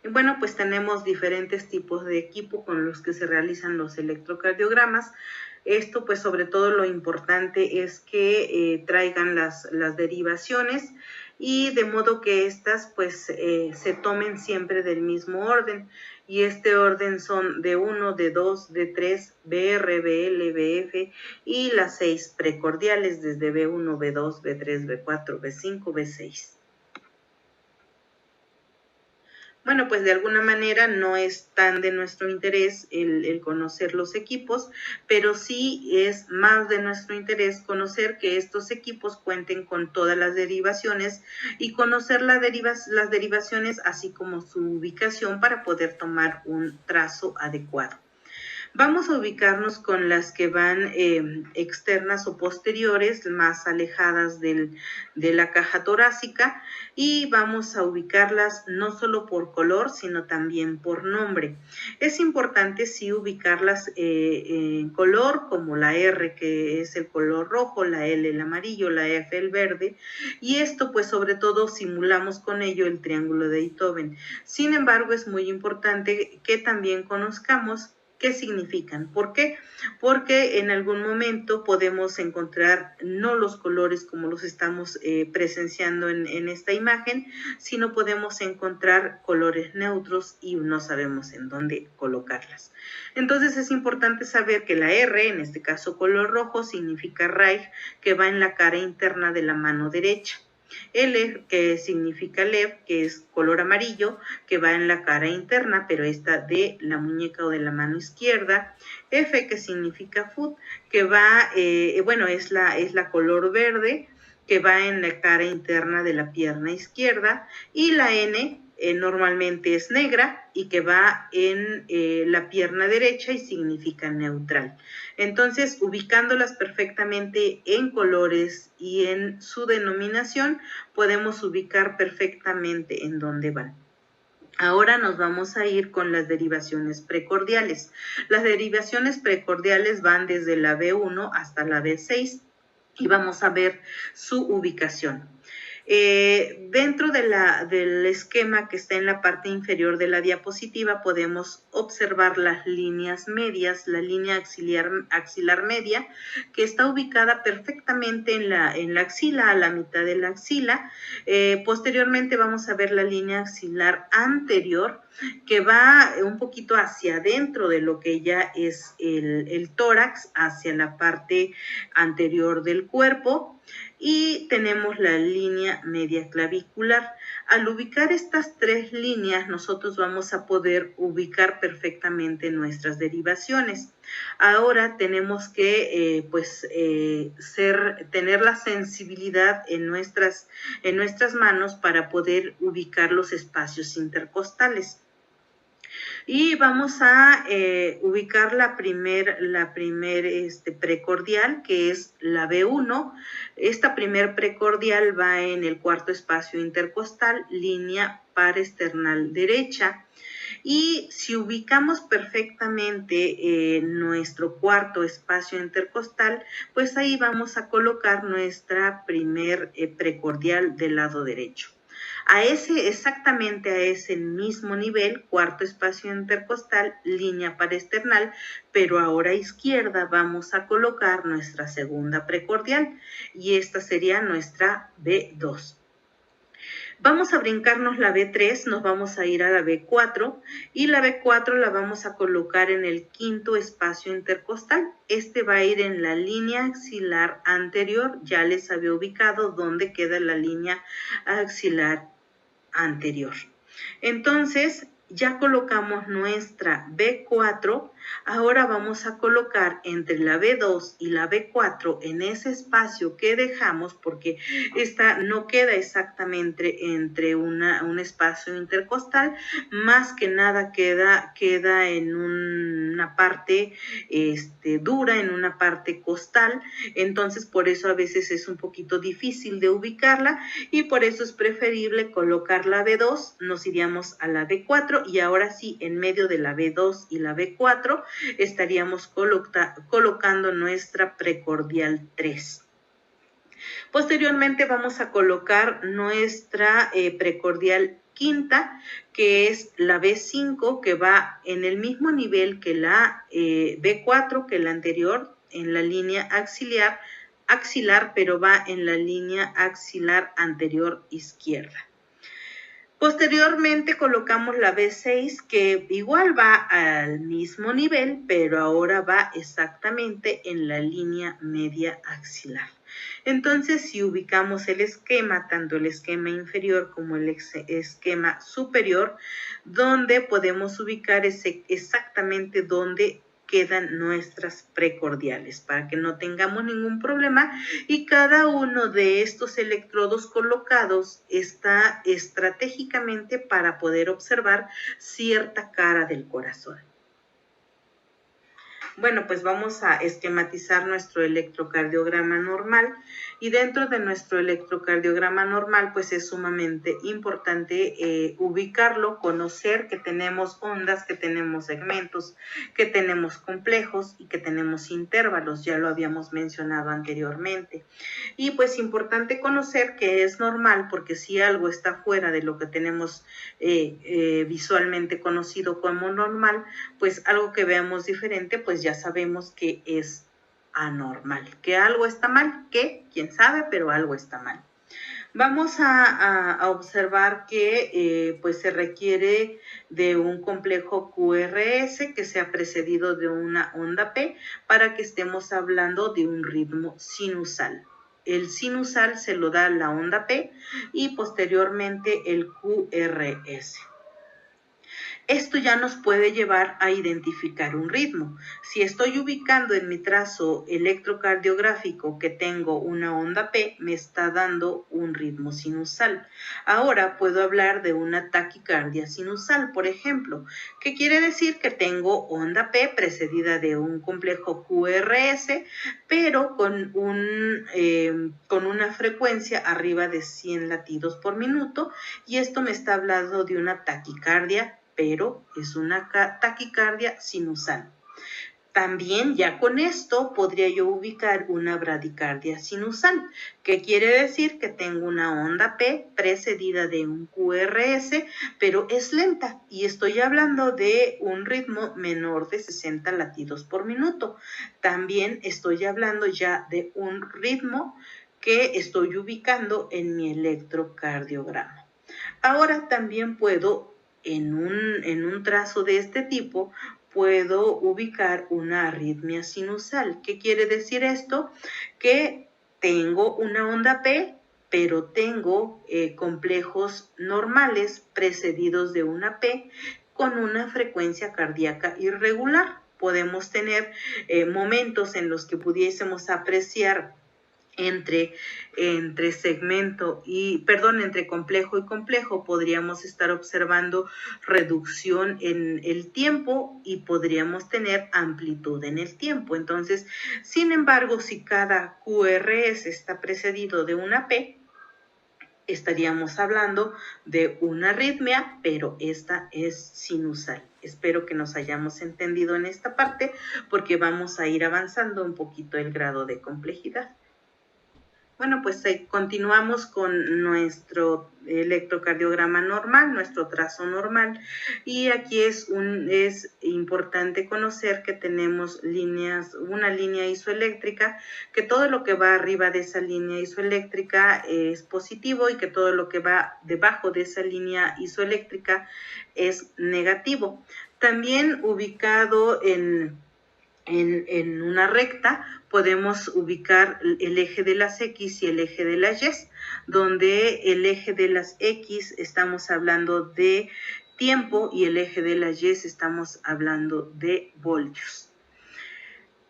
Y bueno, pues tenemos diferentes tipos de equipo con los que se realizan los electrocardiogramas. Esto pues sobre todo lo importante es que traigan las derivaciones, y de modo que estas pues se tomen siempre del mismo orden, y este orden son D1, D2, D3, BR, BL, BF y las 6 precordiales desde B1, B2, B3, B4, B5, B6. Bueno, pues de alguna manera no es tan de nuestro interés el conocer los equipos, pero sí es más de nuestro interés conocer que estos equipos cuenten con todas las derivaciones y conocer las derivaciones así como su ubicación para poder tomar un trazo adecuado. Vamos a ubicarnos con las que van externas o posteriores, más alejadas de la caja torácica, y vamos a ubicarlas no solo por color, sino también por nombre. Es importante sí ubicarlas en color, como la R, que es el color rojo, la L el amarillo, la F el verde, y esto pues sobre todo simulamos con ello el triángulo de Einthoven. Sin embargo, es muy importante que también conozcamos ¿qué significan? ¿Por qué? Porque en algún momento podemos encontrar no los colores como los estamos presenciando en esta imagen, sino podemos encontrar colores neutros y no sabemos en dónde colocarlas. Entonces es importante saber que la R, en este caso color rojo, significa Reich, que va en la cara interna de la mano derecha. L, que significa Lev, que es color amarillo, que va en la cara interna, pero esta de la muñeca o de la mano izquierda. F, que significa Foot, que va, es la color verde, que va en la cara interna de la pierna izquierda. Y la N, normalmente es negra y que va en la pierna derecha y significa neutral. Entonces, ubicándolas perfectamente en colores y en su denominación, podemos ubicar perfectamente en dónde van. Ahora nos vamos a ir con las derivaciones precordiales. Las derivaciones precordiales van desde la B1 hasta la B6 y vamos a ver su ubicación. Dentro del esquema que está en la parte inferior de la diapositiva podemos observar las líneas medias, la línea axilar media, que está ubicada perfectamente en la axila, a la mitad de la axila. Posteriormente vamos a ver la línea axilar anterior, que va un poquito hacia adentro de lo que ya es el tórax, hacia la parte anterior del cuerpo. Y tenemos la línea media clavicular. Al ubicar estas tres líneas, nosotros vamos a poder ubicar perfectamente nuestras derivaciones. Ahora tenemos que tener la sensibilidad en nuestras manos para poder ubicar los espacios intercostales. Y vamos a ubicar la primer precordial, que es la B1. Esta primer precordial va en el cuarto espacio intercostal, línea paresternal derecha. Y si ubicamos perfectamente nuestro cuarto espacio intercostal, pues ahí vamos a colocar nuestra primer precordial del lado derecho. Exactamente a ese mismo nivel, cuarto espacio intercostal, línea paresternal, pero ahora a izquierda vamos a colocar nuestra segunda precordial, y esta sería nuestra B2. Vamos a brincarnos la B3, nos vamos a ir a la B4, y la B4 la vamos a colocar en el quinto espacio intercostal. Este va a ir en la línea axilar anterior. Ya les había ubicado dónde queda la línea axilar anterior. Entonces, ya colocamos nuestra B4, Ahora vamos a colocar entre la B2 y la B4 en ese espacio que dejamos, porque esta no queda exactamente entre un espacio intercostal, más que nada queda en una parte dura, en una parte costal. Entonces por eso a veces es un poquito difícil de ubicarla y por eso es preferible colocar la B2, nos iríamos a la B4 y ahora sí en medio de la B2 y la B4 estaríamos colocando nuestra precordial 3. Posteriormente vamos a colocar nuestra precordial quinta, que es la B5, que va en el mismo nivel que la B4, que la anterior, en la línea axilar, pero va en la línea axilar anterior izquierda. Posteriormente colocamos la B6, que igual va al mismo nivel, pero ahora va exactamente en la línea media axilar. Entonces, si ubicamos el esquema, tanto el esquema inferior como el esquema superior, donde podemos ubicar exactamente dónde quedan nuestras precordiales para que no tengamos ningún problema y cada uno de estos electrodos colocados está estratégicamente para poder observar cierta cara del corazón. Bueno, pues vamos a esquematizar nuestro electrocardiograma normal y dentro de nuestro electrocardiograma normal pues es sumamente importante ubicarlo, conocer que tenemos ondas, que tenemos segmentos, que tenemos complejos y que tenemos intervalos, ya lo habíamos mencionado anteriormente. Y pues importante conocer que es normal porque si algo está fuera de lo que tenemos visualmente conocido como normal, pues algo que veamos diferente pues ya sabemos que es anormal, que algo está mal, que quién sabe, pero algo está mal. Vamos a observar que pues se requiere de un complejo QRS que sea precedido de una onda P para que estemos hablando de un ritmo sinusal. El sinusal se lo da la onda P y posteriormente el QRS. Esto ya nos puede llevar a identificar un ritmo. Si estoy ubicando en mi trazo electrocardiográfico que tengo una onda P, me está dando un ritmo sinusal. Ahora puedo hablar de una taquicardia sinusal, por ejemplo, que quiere decir que tengo onda P precedida de un complejo QRS, pero con una frecuencia arriba de 100 latidos por minuto, y esto me está hablando de una taquicardia, pero es una taquicardia sinusal. También ya con esto podría yo ubicar una bradicardia sinusal, que quiere decir que tengo una onda P precedida de un QRS, pero es lenta y estoy hablando de un ritmo menor de 60 latidos por minuto. También estoy hablando ya de un ritmo que estoy ubicando en mi electrocardiograma. Ahora también puedo en un trazo de este tipo, puedo ubicar una arritmia sinusal. ¿Qué quiere decir esto? Que tengo una onda P, pero tengo complejos normales precedidos de una P con una frecuencia cardíaca irregular. Podemos tener momentos en los que pudiésemos apreciar entre complejo y complejo, podríamos estar observando reducción en el tiempo y podríamos tener amplitud en el tiempo. Entonces, sin embargo, si cada QRS está precedido de una P, estaríamos hablando de una arritmia, pero esta es sinusal. Espero que nos hayamos entendido en esta parte porque vamos a ir avanzando un poquito el grado de complejidad. Bueno, pues continuamos con nuestro electrocardiograma normal, nuestro trazo normal, y aquí es importante conocer que tenemos una línea isoeléctrica, que todo lo que va arriba de esa línea isoeléctrica es positivo y que todo lo que va debajo de esa línea isoeléctrica es negativo. También ubicado en una recta podemos ubicar el eje de las X y el eje de las Y, donde el eje de las X estamos hablando de tiempo y el eje de las Y estamos hablando de voltios.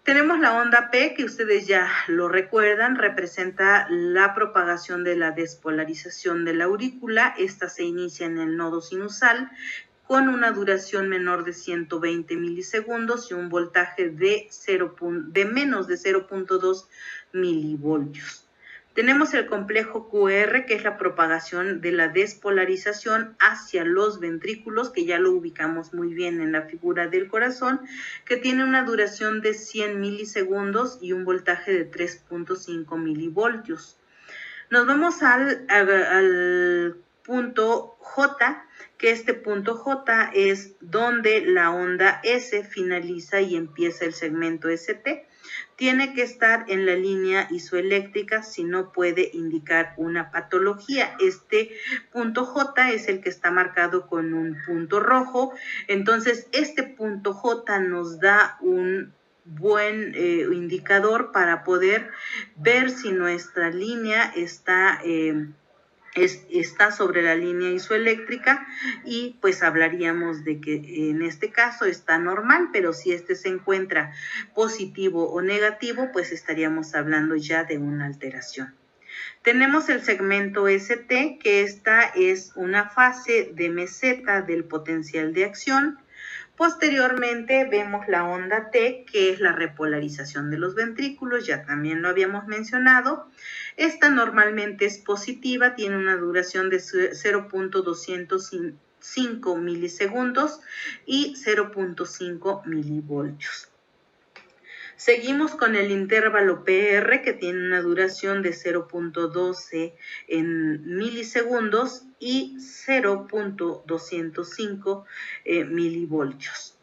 Tenemos la onda P, que ustedes ya lo recuerdan, representa la propagación de la despolarización de la aurícula. Esta se inicia en el nodo sinusal con una duración menor de 120 milisegundos y un voltaje de menos de 0.2 milivoltios. Tenemos el complejo QR, que es la propagación de la despolarización hacia los ventrículos, que ya lo ubicamos muy bien en la figura del corazón, que tiene una duración de 100 milisegundos y un voltaje de 3.5 milivoltios. Nos vamos al punto J, que este punto J es donde la onda S finaliza y empieza el segmento ST. Tiene que estar en la línea isoeléctrica, si no puede indicar una patología. Este punto J es el que está marcado con un punto rojo. Entonces, este punto J nos da un buen indicador para poder ver si nuestra línea está sobre la línea isoeléctrica, y pues hablaríamos de que en este caso está normal, pero si este se encuentra positivo o negativo, pues estaríamos hablando ya de una alteración. Tenemos el segmento ST, que esta es una fase de meseta del potencial de acción. Posteriormente vemos la onda T, que es la repolarización de los ventrículos, ya también lo habíamos mencionado. Esta normalmente es positiva, tiene una duración de 0.205 milisegundos y 0.5 milivoltios. Seguimos con el intervalo PR, que tiene una duración de 0.12 milisegundos y 0.205 milivoltios.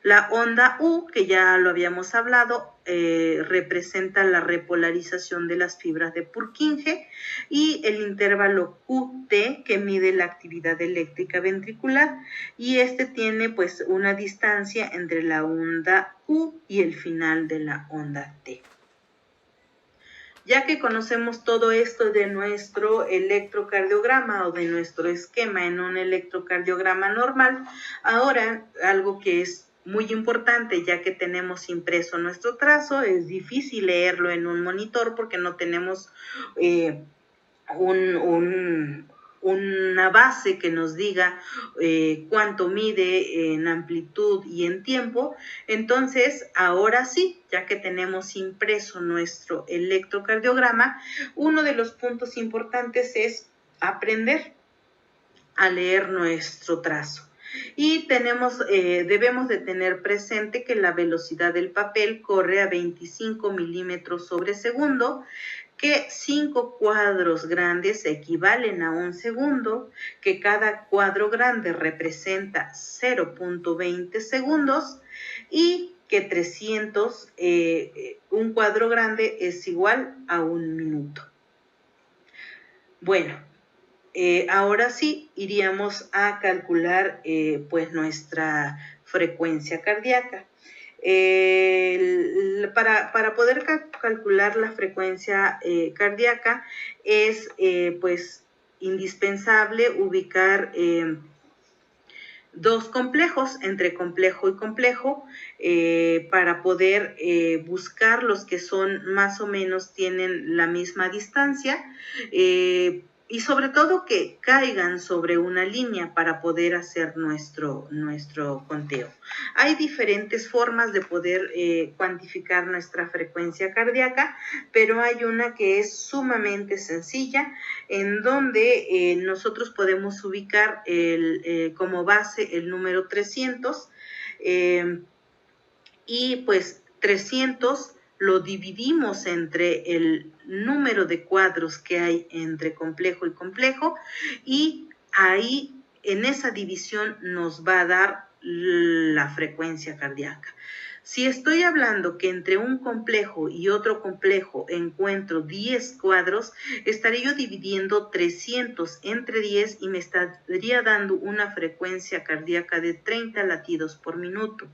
La onda U, que ya lo habíamos hablado, representa la repolarización de las fibras de Purkinje, y el intervalo QT, que mide la actividad eléctrica ventricular, y este tiene pues una distancia entre la onda U y el final de la onda T. Ya que conocemos todo esto de nuestro electrocardiograma o de nuestro esquema en un electrocardiograma normal, ahora algo que es muy importante, ya que tenemos impreso nuestro trazo, es difícil leerlo en un monitor porque no tenemos una base que nos diga cuánto mide en amplitud y en tiempo. Entonces, ahora sí, ya que tenemos impreso nuestro electrocardiograma, uno de los puntos importantes es aprender a leer nuestro trazo. Y debemos de tener presente que la velocidad del papel corre a 25 milímetros sobre segundo, que 5 cuadros grandes equivalen a 1 segundo, que cada cuadro grande representa 0.20 segundos y que 300, un cuadro grande es igual a 1 minuto. Bueno, ahora sí iríamos a calcular pues nuestra frecuencia cardíaca. Para poder calcular la frecuencia cardíaca es pues indispensable ubicar dos complejos, entre complejo y complejo, para poder buscar los que son más o menos tienen la misma distancia, y sobre todo que caigan sobre una línea para poder hacer nuestro conteo. Hay diferentes formas de poder cuantificar nuestra frecuencia cardíaca, pero hay una que es sumamente sencilla, en donde nosotros podemos ubicar como base el número 300, y pues 300 lo dividimos entre el número de cuadros que hay entre complejo y complejo, y ahí en esa división nos va a dar la frecuencia cardíaca. Si estoy hablando que entre un complejo y otro complejo encuentro 10 cuadros, estaré yo dividiendo 300 entre 10 y me estaría dando una frecuencia cardíaca de 30 latidos por minuto.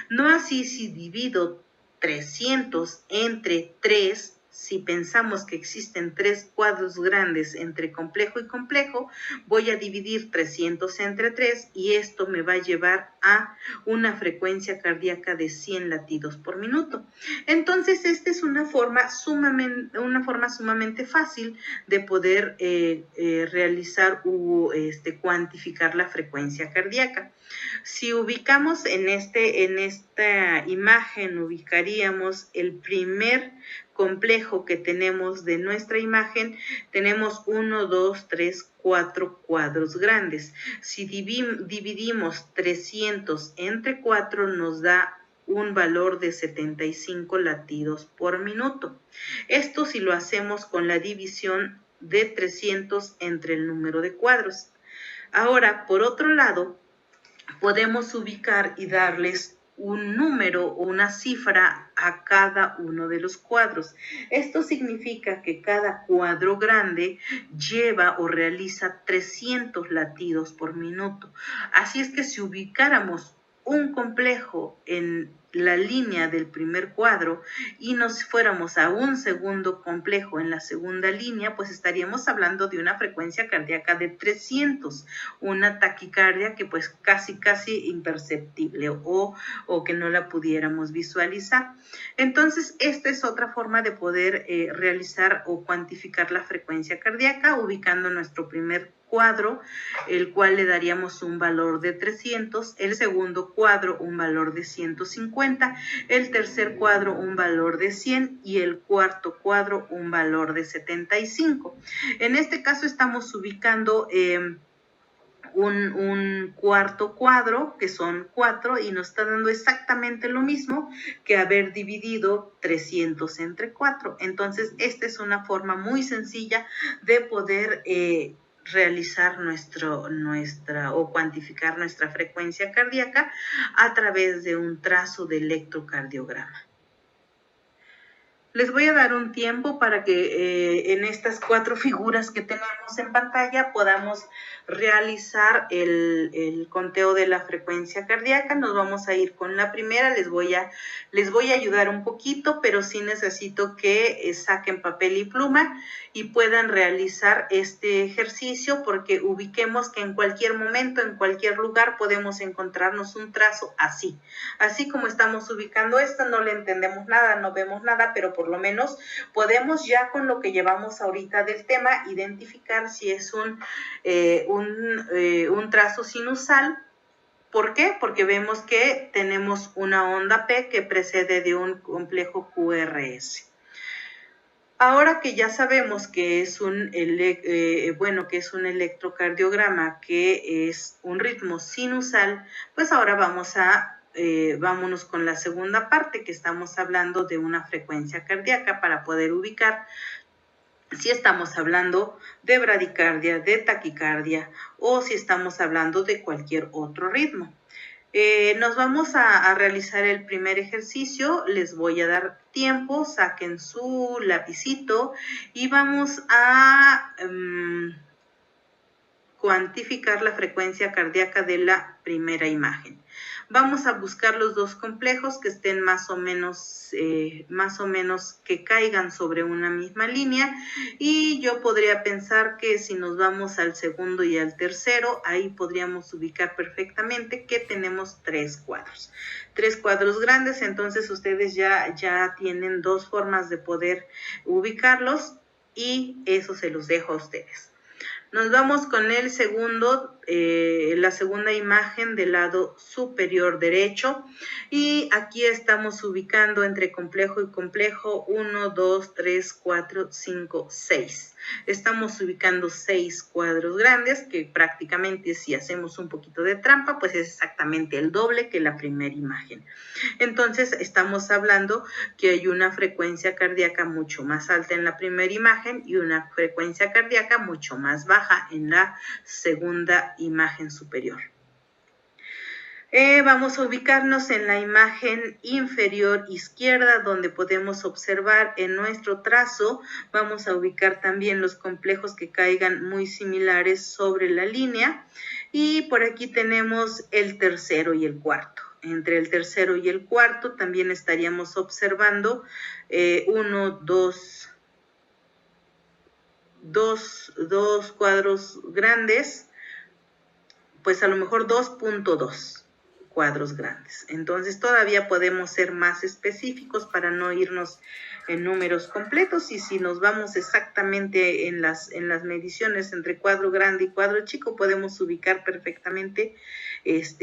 No así si divido 300 entre 3, si pensamos que existen 3 cuadros grandes entre complejo y complejo, voy a dividir 300 entre 3 y esto me va a llevar a una frecuencia cardíaca de 100 latidos por minuto. Entonces, esta es una forma sumamente fácil de poder realizar o cuantificar la frecuencia cardíaca. Si ubicamos en esta imagen, ubicaríamos el primer complejo que tenemos de nuestra imagen, tenemos 1, 2, 3, 4 cuadros grandes. Si dividimos 300 entre 4 nos da un valor de 75 latidos por minuto. Esto si lo hacemos con la división de 300 entre el número de cuadros. Ahora, por otro lado, podemos ubicar y darles un número o una cifra a cada uno de los cuadros. Esto significa que cada cuadro grande lleva o realiza 300 latidos por minuto. Así es que si ubicáramos un complejo en la línea del primer cuadro y nos fuéramos a un segundo complejo en la segunda línea, pues estaríamos hablando de una frecuencia cardíaca de 300, una taquicardia que pues casi imperceptible o que no la pudiéramos visualizar. Entonces, esta es otra forma de poder realizar o cuantificar la frecuencia cardíaca, ubicando nuestro primer cuadro, el cual le daríamos un valor de 300, el segundo cuadro un valor de 150, el tercer cuadro un valor de 100 y el cuarto cuadro un valor de 75. En este caso estamos ubicando un cuarto cuadro, que son 4, y nos está dando exactamente lo mismo que haber dividido 300 entre 4. Entonces, esta es una forma muy sencilla de poder realizar o cuantificar nuestra frecuencia cardíaca a través de un trazo de electrocardiograma. Les voy a dar un tiempo para que en estas 4 figuras que tenemos en pantalla podamos realizar el conteo de la frecuencia cardíaca. Nos vamos a ir con la primera. Les voy a ayudar un poquito, pero sí necesito que saquen papel y pluma y puedan realizar este ejercicio, porque ubiquemos que en cualquier momento, en cualquier lugar podemos encontrarnos un trazo así como estamos ubicando esto. No le entendemos nada, no vemos nada, pero por lo menos podemos ya con lo que llevamos ahorita del tema identificar si es un trazo sinusal. ¿Por qué? Porque vemos que tenemos una onda P que precede de un complejo QRS. Ahora que ya sabemos que es un electrocardiograma, que es un ritmo sinusal, pues ahora vámonos con la segunda parte, que estamos hablando de una frecuencia cardíaca, para poder ubicar si estamos hablando de bradicardia, de taquicardia o si estamos hablando de cualquier otro ritmo. Nos vamos a realizar el primer ejercicio. Les voy a dar tiempo, saquen su lapicito y vamos a cuantificar la frecuencia cardíaca de la primera imagen. Vamos a buscar los 2 complejos que estén más o menos que caigan sobre una misma línea, y yo podría pensar que si nos vamos al segundo y al tercero, ahí podríamos ubicar perfectamente que tenemos 3 cuadros. 3 cuadros grandes. Entonces ustedes ya tienen 2 formas de poder ubicarlos y eso se los dejo a ustedes. Nos vamos con el segundo, la segunda imagen del lado superior derecho, y aquí estamos ubicando entre complejo y complejo 1, 2, 3, 4, 5, 6. Estamos ubicando 6 cuadros grandes, que prácticamente, si hacemos un poquito de trampa, pues es exactamente el doble que la primera imagen. Entonces estamos hablando que hay una frecuencia cardíaca mucho más alta en la primera imagen y una frecuencia cardíaca mucho más baja en la segunda imagen superior. Vamos a ubicarnos en la imagen inferior izquierda, donde podemos observar en nuestro trazo. Vamos a ubicar también los complejos que caigan muy similares sobre la línea, y por aquí tenemos el tercero y el cuarto. Entre el tercero y el cuarto también estaríamos observando dos cuadros grandes, pues a lo mejor 2.2 cuadros grandes. Entonces todavía podemos ser más específicos para no irnos en números completos, y si nos vamos exactamente en las mediciones entre cuadro grande y cuadro chico, podemos ubicar perfectamente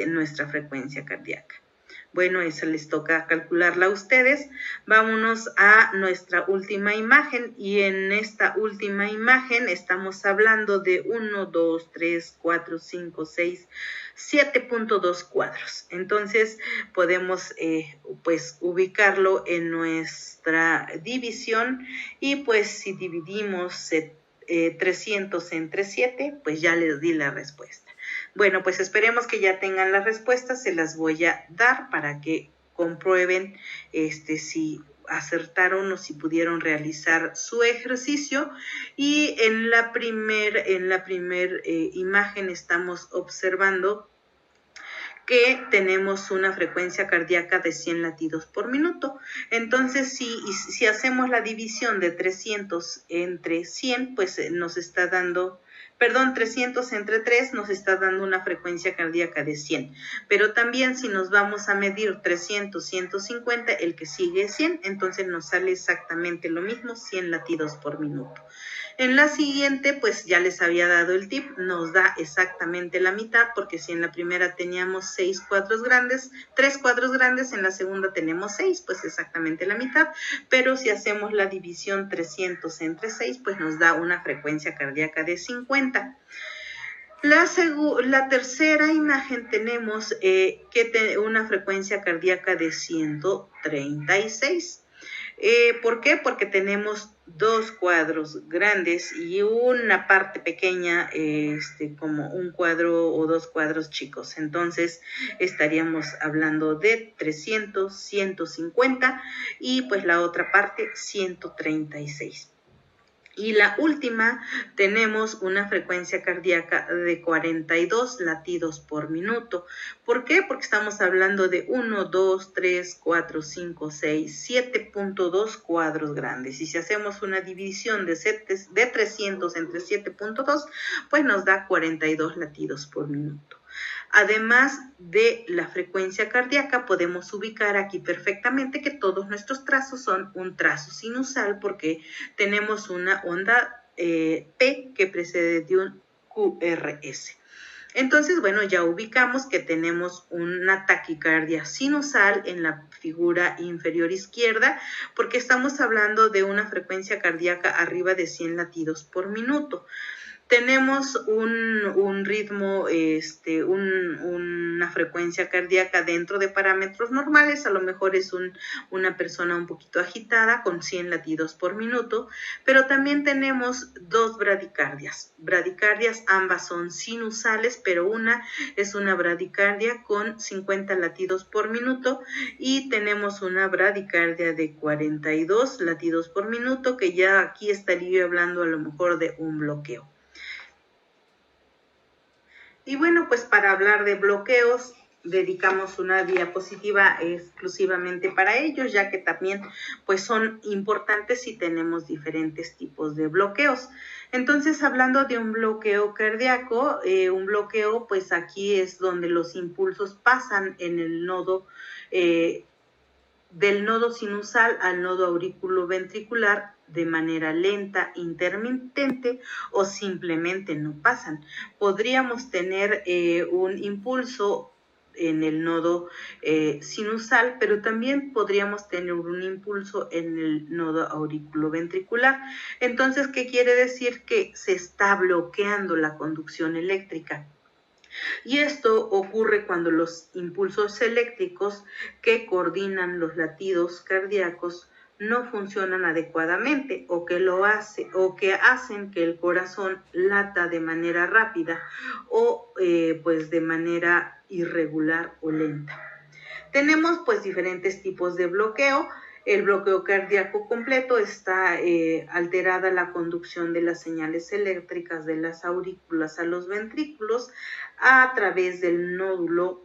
nuestra frecuencia cardíaca. Bueno, esa les toca calcularla a ustedes. Vámonos a nuestra última imagen, y en esta última imagen estamos hablando de 1, 2, 3, 4, 5, 6, 7.2 cuadros. Entonces podemos pues ubicarlo en nuestra división, y pues si dividimos 300 entre 7, pues ya les di la respuesta. Bueno, pues esperemos que ya tengan las respuestas, se las voy a dar para que comprueben si acertaron o si pudieron realizar su ejercicio. Y en la primer imagen estamos observando que tenemos una frecuencia cardíaca de 100 latidos por minuto. Entonces, si hacemos la división de 300 entre 100, pues nos está dando, 300 entre 3 nos está dando una frecuencia cardíaca de 100. Pero también si nos vamos a medir 300, 150, el que sigue es 100, entonces nos sale exactamente lo mismo, 100 latidos por minuto. En la siguiente, pues ya les había dado el tip, nos da exactamente la mitad, porque si en la primera teníamos 3 cuadros grandes, en la segunda tenemos 6, pues exactamente la mitad. Pero si hacemos la división 300 entre 6, pues nos da una frecuencia cardíaca de 50. La tercera imagen tenemos una frecuencia cardíaca de 136. ¿Por qué? Porque tenemos 2 cuadros grandes y una parte pequeña, como un cuadro o 2 cuadros chicos. Entonces estaríamos hablando de 300, 150 y pues la otra parte 136. Y la última, tenemos una frecuencia cardíaca de 42 latidos por minuto. ¿Por qué? Porque estamos hablando de 1, 2, 3, 4, 5, 6, 7.2 cuadros grandes. Y si hacemos una división de 300 entre 7.2, pues nos da 42 latidos por minuto. Además de la frecuencia cardíaca, podemos ubicar aquí perfectamente que todos nuestros trazos son un trazo sinusal, porque tenemos una onda P que precede de un QRS. Entonces, bueno, ya ubicamos que tenemos una taquicardia sinusal en la figura inferior izquierda, porque estamos hablando de una frecuencia cardíaca arriba de 100 latidos por minuto. Tenemos un ritmo, una frecuencia cardíaca dentro de parámetros normales. A lo mejor es una persona un poquito agitada con 100 latidos por minuto, pero también tenemos 2 bradicardias. Bradicardias, ambas son sinusales, pero una es una bradicardia con 50 latidos por minuto, y tenemos una bradicardia de 42 latidos por minuto, que ya aquí estaría hablando a lo mejor de un bloqueo. Y bueno, pues para hablar de bloqueos, dedicamos una diapositiva exclusivamente para ellos, ya que también pues son importantes si tenemos diferentes tipos de bloqueos. Entonces, hablando de un bloqueo cardíaco, un bloqueo, pues aquí es donde los impulsos pasan en el nodo, del nodo sinusal al nodo auriculoventricular de manera lenta, intermitente, o simplemente no pasan. Podríamos tener un impulso en el nodo sinusal, pero también podríamos tener un impulso en el nodo auriculoventricular. Entonces, ¿qué quiere decir? Que se está bloqueando la conducción eléctrica. Y esto ocurre cuando los impulsos eléctricos que coordinan los latidos cardíacos no funcionan adecuadamente, o que hacen que el corazón lata de manera rápida o pues de manera irregular o lenta. Tenemos pues diferentes tipos de bloqueo. El bloqueo cardíaco completo está alterada la conducción de las señales eléctricas de las aurículas a los ventrículos a través del nódulo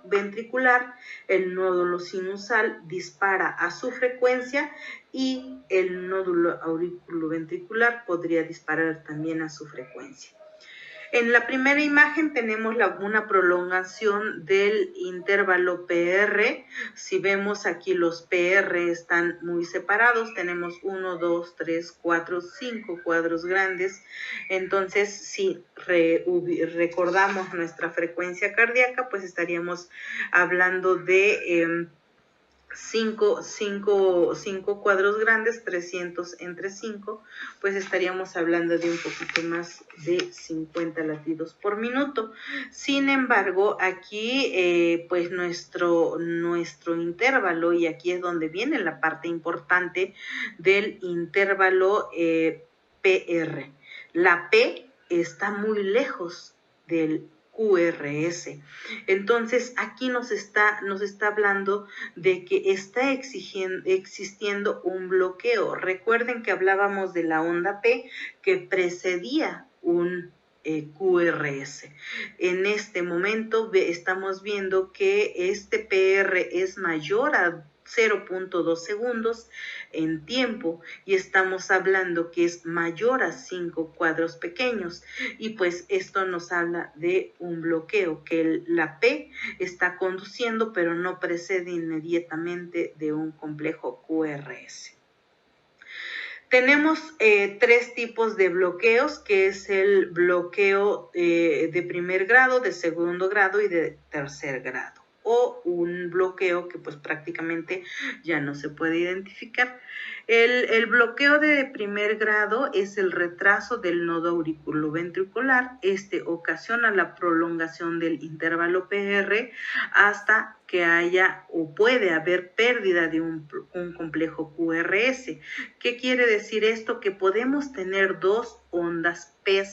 ventricular, el nódulo sinusal dispara a su frecuencia y el nódulo auriculoventricular podría disparar también a su frecuencia. En la primera imagen tenemos una prolongación del intervalo PR. Si vemos aquí los PR están muy separados, tenemos 1, 2, 3, 4, 5 cuadros grandes. Entonces, si recordamos nuestra frecuencia cardíaca, pues estaríamos hablando de 5 cuadros grandes, 300 entre 5, pues estaríamos hablando de un poquito más de 50 latidos por minuto. Sin embargo, aquí pues nuestro intervalo, y aquí es donde viene la parte importante del intervalo PR. La P está muy lejos del QRS. Entonces, aquí nos está hablando de que está existiendo un bloqueo. Recuerden que hablábamos de la onda P que precedía un QRS. En este momento estamos viendo que este PR es mayor a 0.2 segundos en tiempo y estamos hablando que es mayor a 5 cuadros pequeños, y pues esto nos habla de un bloqueo, que la P está conduciendo pero no precede inmediatamente de un complejo QRS. Tenemos 3 tipos de bloqueos, que es el bloqueo de primer grado, de segundo grado y de tercer grado, o un bloqueo que pues prácticamente ya no se puede identificar. El bloqueo de primer grado es el retraso del nodo auriculoventricular. Este ocasiona la prolongación del intervalo PR hasta que haya o puede haber pérdida de un complejo QRS. ¿Qué quiere decir esto? Que podemos tener 2 ondas P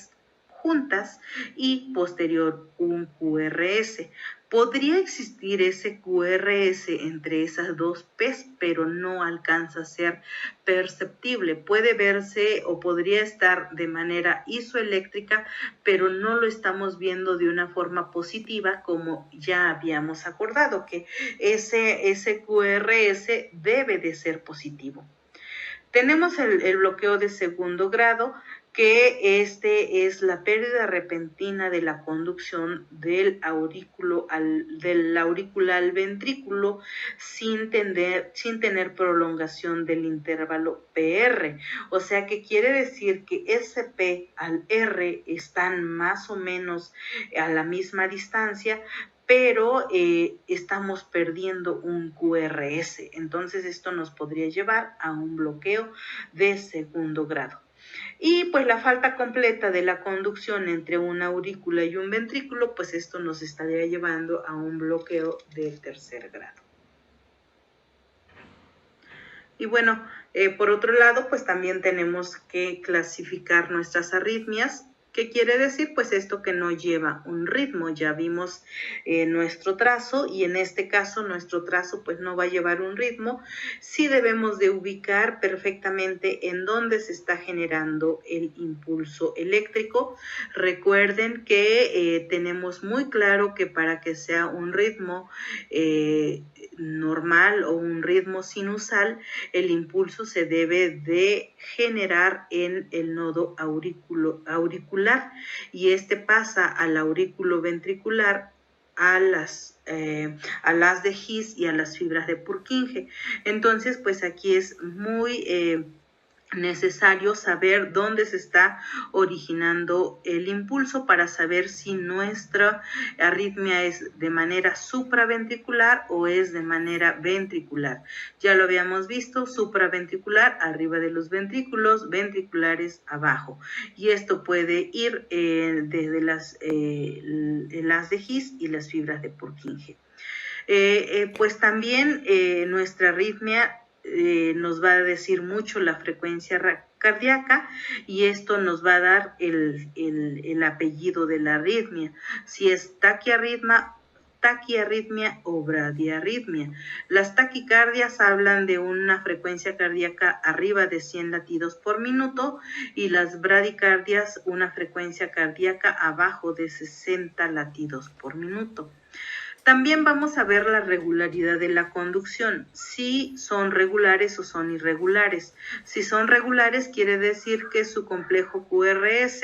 juntas y posterior un QRS. Podría existir ese QRS entre esas 2 P's, pero no alcanza a ser perceptible. Puede verse o podría estar de manera isoeléctrica, pero no lo estamos viendo de una forma positiva, como ya habíamos acordado, que ese QRS debe de ser positivo. Tenemos el bloqueo de segundo grado, que es la pérdida repentina de la conducción del auricular al ventrículo sin tener prolongación del intervalo PR. O sea que quiere decir que SP al R están más o menos a la misma distancia, pero estamos perdiendo un QRS. Entonces esto nos podría llevar a un bloqueo de segundo grado. Y pues la falta completa de la conducción entre una aurícula y un ventrículo, pues esto nos estaría llevando a un bloqueo de tercer grado. Y bueno, por otro lado, pues también tenemos que clasificar nuestras arritmias. ¿Qué quiere decir? Pues esto que no lleva un ritmo. Ya vimos nuestro trazo, y en este caso nuestro trazo pues no va a llevar un ritmo. Sí debemos de ubicar perfectamente en dónde se está generando el impulso eléctrico. Recuerden que tenemos muy claro que para que sea un ritmo normal o un ritmo sinusal, el impulso se debe de generar en el nodo auricular, y este pasa al aurículo ventricular, a las de His y a las fibras de Purkinje. Entonces, pues aquí es muy necesario saber dónde se está originando el impulso para saber si nuestra arritmia es de manera supraventricular o es de manera ventricular. Ya lo habíamos visto, supraventricular arriba de los ventrículos, ventriculares abajo, y esto puede ir desde las de His y las fibras de Purkinje. Pues también nuestra arritmia nos va a decir mucho la frecuencia cardíaca, y esto nos va a dar el apellido de la arritmia. Si es taquiarritmia taquiarritmia o bradiarritmia. Las taquicardias hablan de una frecuencia cardíaca arriba de 100 latidos por minuto y las bradicardias una frecuencia cardíaca abajo de 60 latidos por minuto. También vamos a ver la regularidad de la conducción, si son regulares o son irregulares. Si son regulares quiere decir que su complejo QRS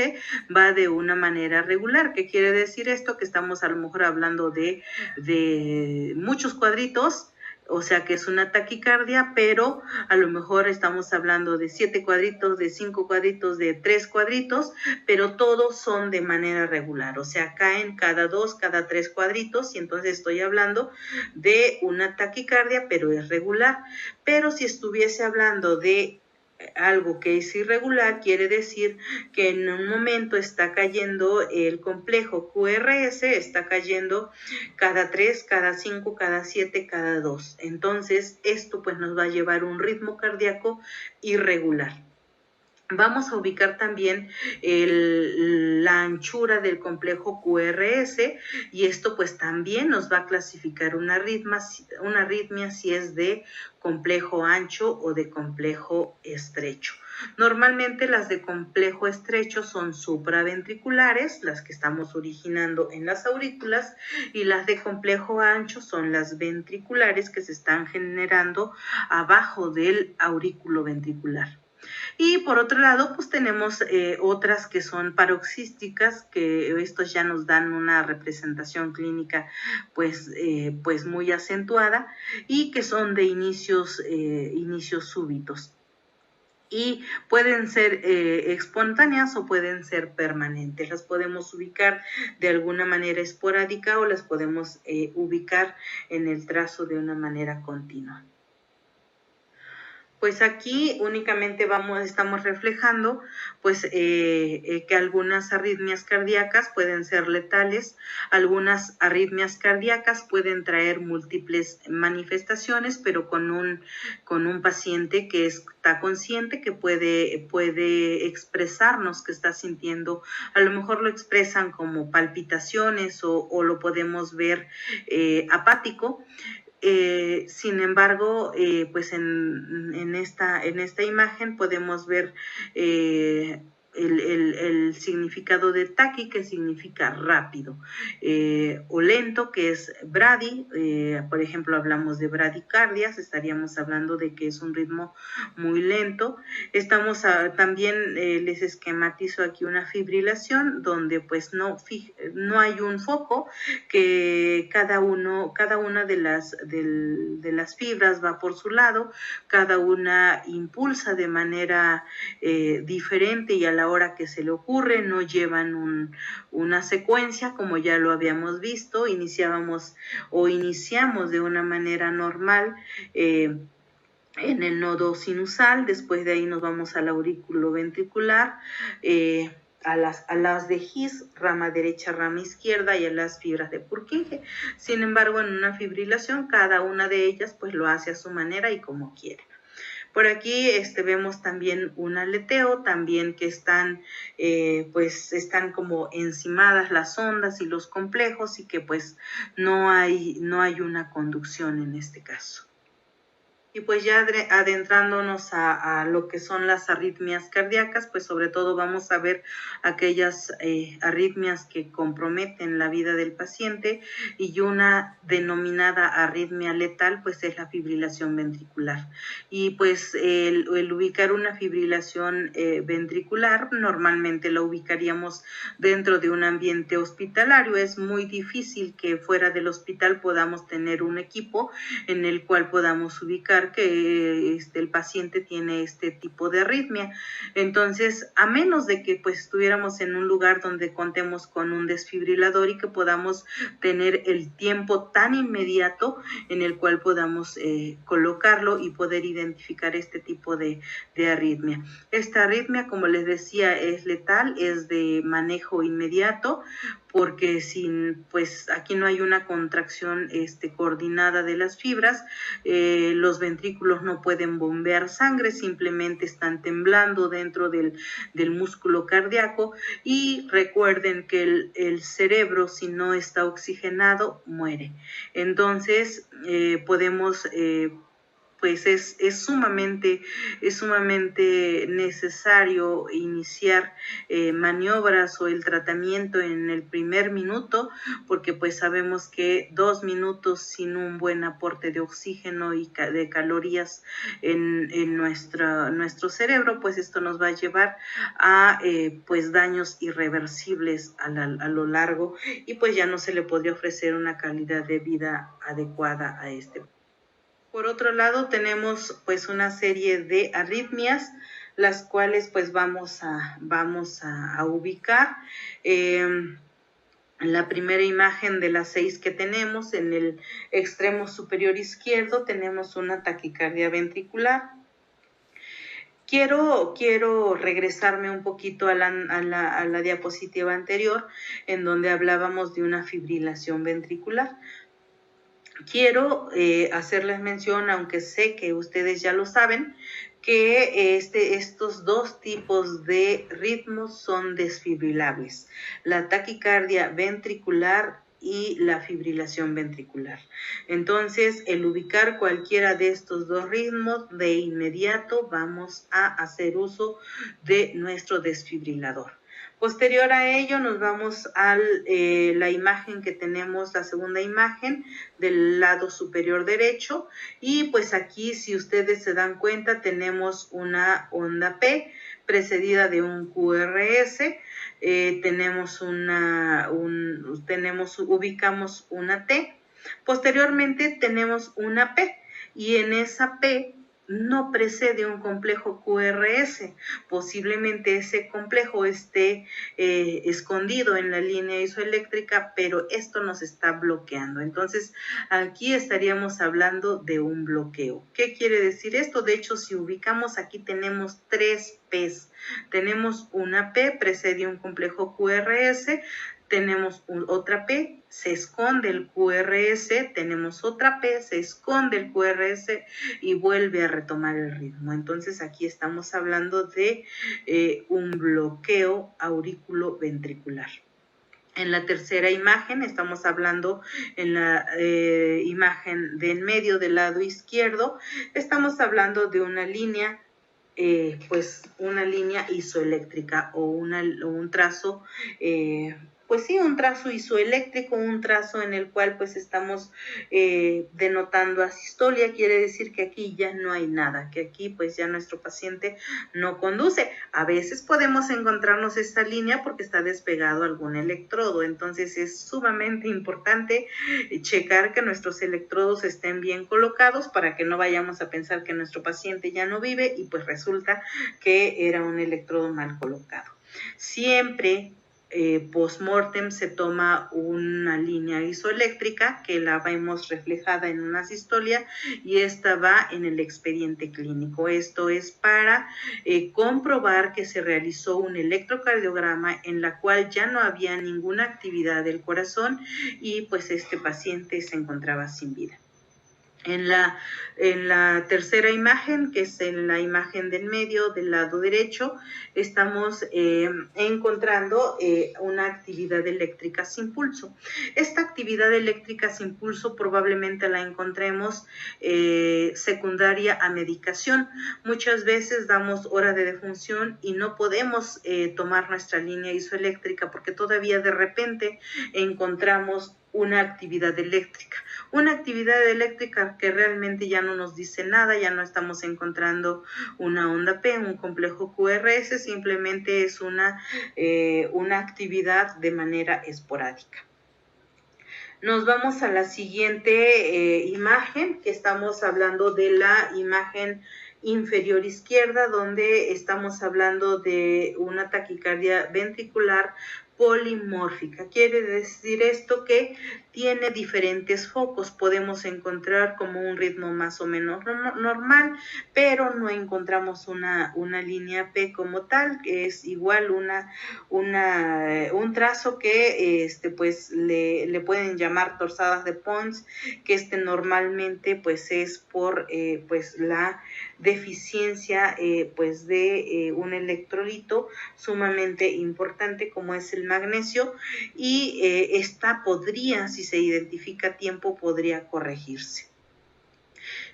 va de una manera regular. ¿Qué quiere decir esto? Que estamos a lo mejor hablando de muchos cuadritos, o sea que es una taquicardia, pero a lo mejor estamos hablando de 7 cuadritos, de 5 cuadritos, de 3 cuadritos, pero todos son de manera regular, o sea, caen cada 2, cada 3 cuadritos, y entonces estoy hablando de una taquicardia, pero es regular. Pero si estuviese hablando de algo que es irregular, quiere decir que en un momento está cayendo el complejo QRS, está cayendo cada 3, cada 5, cada 7, cada 2. Entonces, esto pues nos va a llevar un ritmo cardíaco irregular. Vamos a ubicar también la anchura del complejo QRS y esto pues también nos va a clasificar una arritmia si es de complejo ancho o de complejo estrecho. Normalmente las de complejo estrecho son supraventriculares, las que estamos originando en las aurículas, y las de complejo ancho son las ventriculares que se están generando abajo del aurículo ventricular. Y por otro lado, pues tenemos otras que son paroxísticas, que estos ya nos dan una representación clínica pues muy acentuada y que son de inicios súbitos. Y pueden ser espontáneas o pueden ser permanentes. Las podemos ubicar de alguna manera esporádica o las podemos ubicar en el trazo de una manera continua. Pues aquí únicamente estamos reflejando pues que algunas arritmias cardíacas pueden ser letales, algunas arritmias cardíacas pueden traer múltiples manifestaciones, pero con un paciente que está consciente, que puede expresarnos que está sintiendo, a lo mejor lo expresan como palpitaciones o lo podemos ver apático. Sin embargo, pues en esta imagen podemos ver el significado de taqui, que significa rápido, o lento, que es bradi. Por ejemplo, hablamos de bradicardias, estaríamos hablando de que es un ritmo muy lento. También les esquematizo aquí una fibrilación donde pues no hay un foco, que cada una de las fibras va por su lado, cada una impulsa de manera diferente y a la hora que se le ocurre, no llevan una secuencia como ya lo habíamos visto. Iniciamos de una manera normal en el nodo sinusal, después de ahí nos vamos al aurículo ventricular, a las de His, rama derecha, rama izquierda, y a las fibras de Purkinje. Sin embargo, en una fibrilación, cada una de ellas pues lo hace a su manera y como quiere. Por aquí vemos también un aleteo, también que están como encimadas las ondas y los complejos, y que pues no hay una conducción en este caso. Y pues ya adentrándonos a lo que son las arritmias cardíacas, pues sobre todo vamos a ver aquellas arritmias que comprometen la vida del paciente, y una denominada arritmia letal pues es la fibrilación ventricular. Y pues el ubicar una fibrilación ventricular, normalmente la ubicaríamos dentro de un ambiente hospitalario. Es muy difícil que fuera del hospital podamos tener un equipo en el cual podamos ubicar que el paciente tiene este tipo de arritmia. Entonces, a menos de que pues estuviéramos en un lugar donde contemos con un desfibrilador y que podamos tener el tiempo tan inmediato en el cual podamos colocarlo y poder identificar este tipo de arritmia. Esta arritmia, como les decía, es letal, es de manejo inmediato. porque pues aquí no hay una contracción coordinada de las fibras, los ventrículos no pueden bombear sangre, simplemente están temblando dentro del músculo cardíaco. Y recuerden que el cerebro, si no está oxigenado, muere. Entonces podemos pues es sumamente necesario iniciar maniobras o el tratamiento en el primer minuto, porque pues sabemos que 2 minutos sin un buen aporte de oxígeno y de calorías en nuestro cerebro, pues esto nos va a llevar a pues daños irreversibles a lo largo, y pues ya no se le podría ofrecer una calidad de vida adecuada a este. Por otro lado, tenemos pues una serie de arritmias, las cuales pues vamos a ubicar. La primera imagen de las 6 que tenemos, en el extremo superior izquierdo tenemos una taquicardia ventricular. Quiero regresarme un poquito a la diapositiva anterior, en donde hablábamos de una fibrilación ventricular. Quiero hacerles mención, aunque sé que ustedes ya lo saben, que estos 2 tipos de ritmos son desfibrilables: la taquicardia ventricular y la fibrilación ventricular. Entonces, el ubicar cualquiera de estos 2 ritmos, de inmediato vamos a hacer uso de nuestro desfibrilador. Posterior a ello nos vamos a la imagen que tenemos, la segunda imagen del lado superior derecho, y pues aquí, si ustedes se dan cuenta, tenemos una onda P precedida de un QRS, ubicamos una T, posteriormente tenemos una P, y en esa P no precede un complejo QRS. Posiblemente ese complejo esté escondido en la línea isoeléctrica, pero esto nos está bloqueando. Entonces, aquí estaríamos hablando de un bloqueo. ¿Qué quiere decir esto? De hecho, si ubicamos, aquí tenemos 3 P's. Tenemos una P, precede un complejo QRS, tenemos otra P, se esconde el QRS, tenemos otra P, se esconde el QRS y vuelve a retomar el ritmo. Entonces aquí estamos hablando de un bloqueo auriculoventricular. En la tercera imagen estamos hablando, en la imagen del medio del lado izquierdo, estamos hablando de una línea, pues una línea isoeléctrica o un trazo, pues sí, un trazo isoeléctrico, un trazo en el cual pues estamos denotando asistolia. Quiere decir que aquí ya no hay nada, que aquí pues ya nuestro paciente no conduce. A veces podemos encontrarnos esta línea porque está despegado algún electrodo, entonces es sumamente importante checar que nuestros electrodos estén bien colocados para que no vayamos a pensar que nuestro paciente ya no vive y pues resulta que era un electrodo mal colocado. Siempre post-mortem se toma una línea isoeléctrica que la vemos reflejada en una asistolia, y esta va en el expediente clínico. Esto es para comprobar que se realizó un electrocardiograma en la cual ya no había ninguna actividad del corazón y pues este paciente se encontraba sin vida. En la tercera imagen, que es en la imagen del medio del lado derecho, estamos encontrando una actividad eléctrica sin pulso. Esta actividad eléctrica sin pulso probablemente la encontremos secundaria a medicación. Muchas veces damos hora de defunción y no podemos tomar nuestra línea isoeléctrica porque todavía de repente encontramos una actividad eléctrica. Una actividad eléctrica que realmente ya no nos dice nada, ya no estamos encontrando una onda P, un complejo QRS, simplemente es una actividad de manera esporádica. Nos vamos a la siguiente imagen, que estamos hablando de la imagen inferior izquierda, donde estamos hablando de una taquicardia ventricular polimórfica. Quiere decir esto que tiene diferentes focos. Podemos encontrar como un ritmo más o menos normal, pero no encontramos una línea P como tal, que es igual un trazo que pues le pueden llamar torsadas de Pons, que normalmente pues es por pues la deficiencia pues de un electrolito sumamente importante como es el magnesio, y esta podría, si se identifica a tiempo, podría corregirse.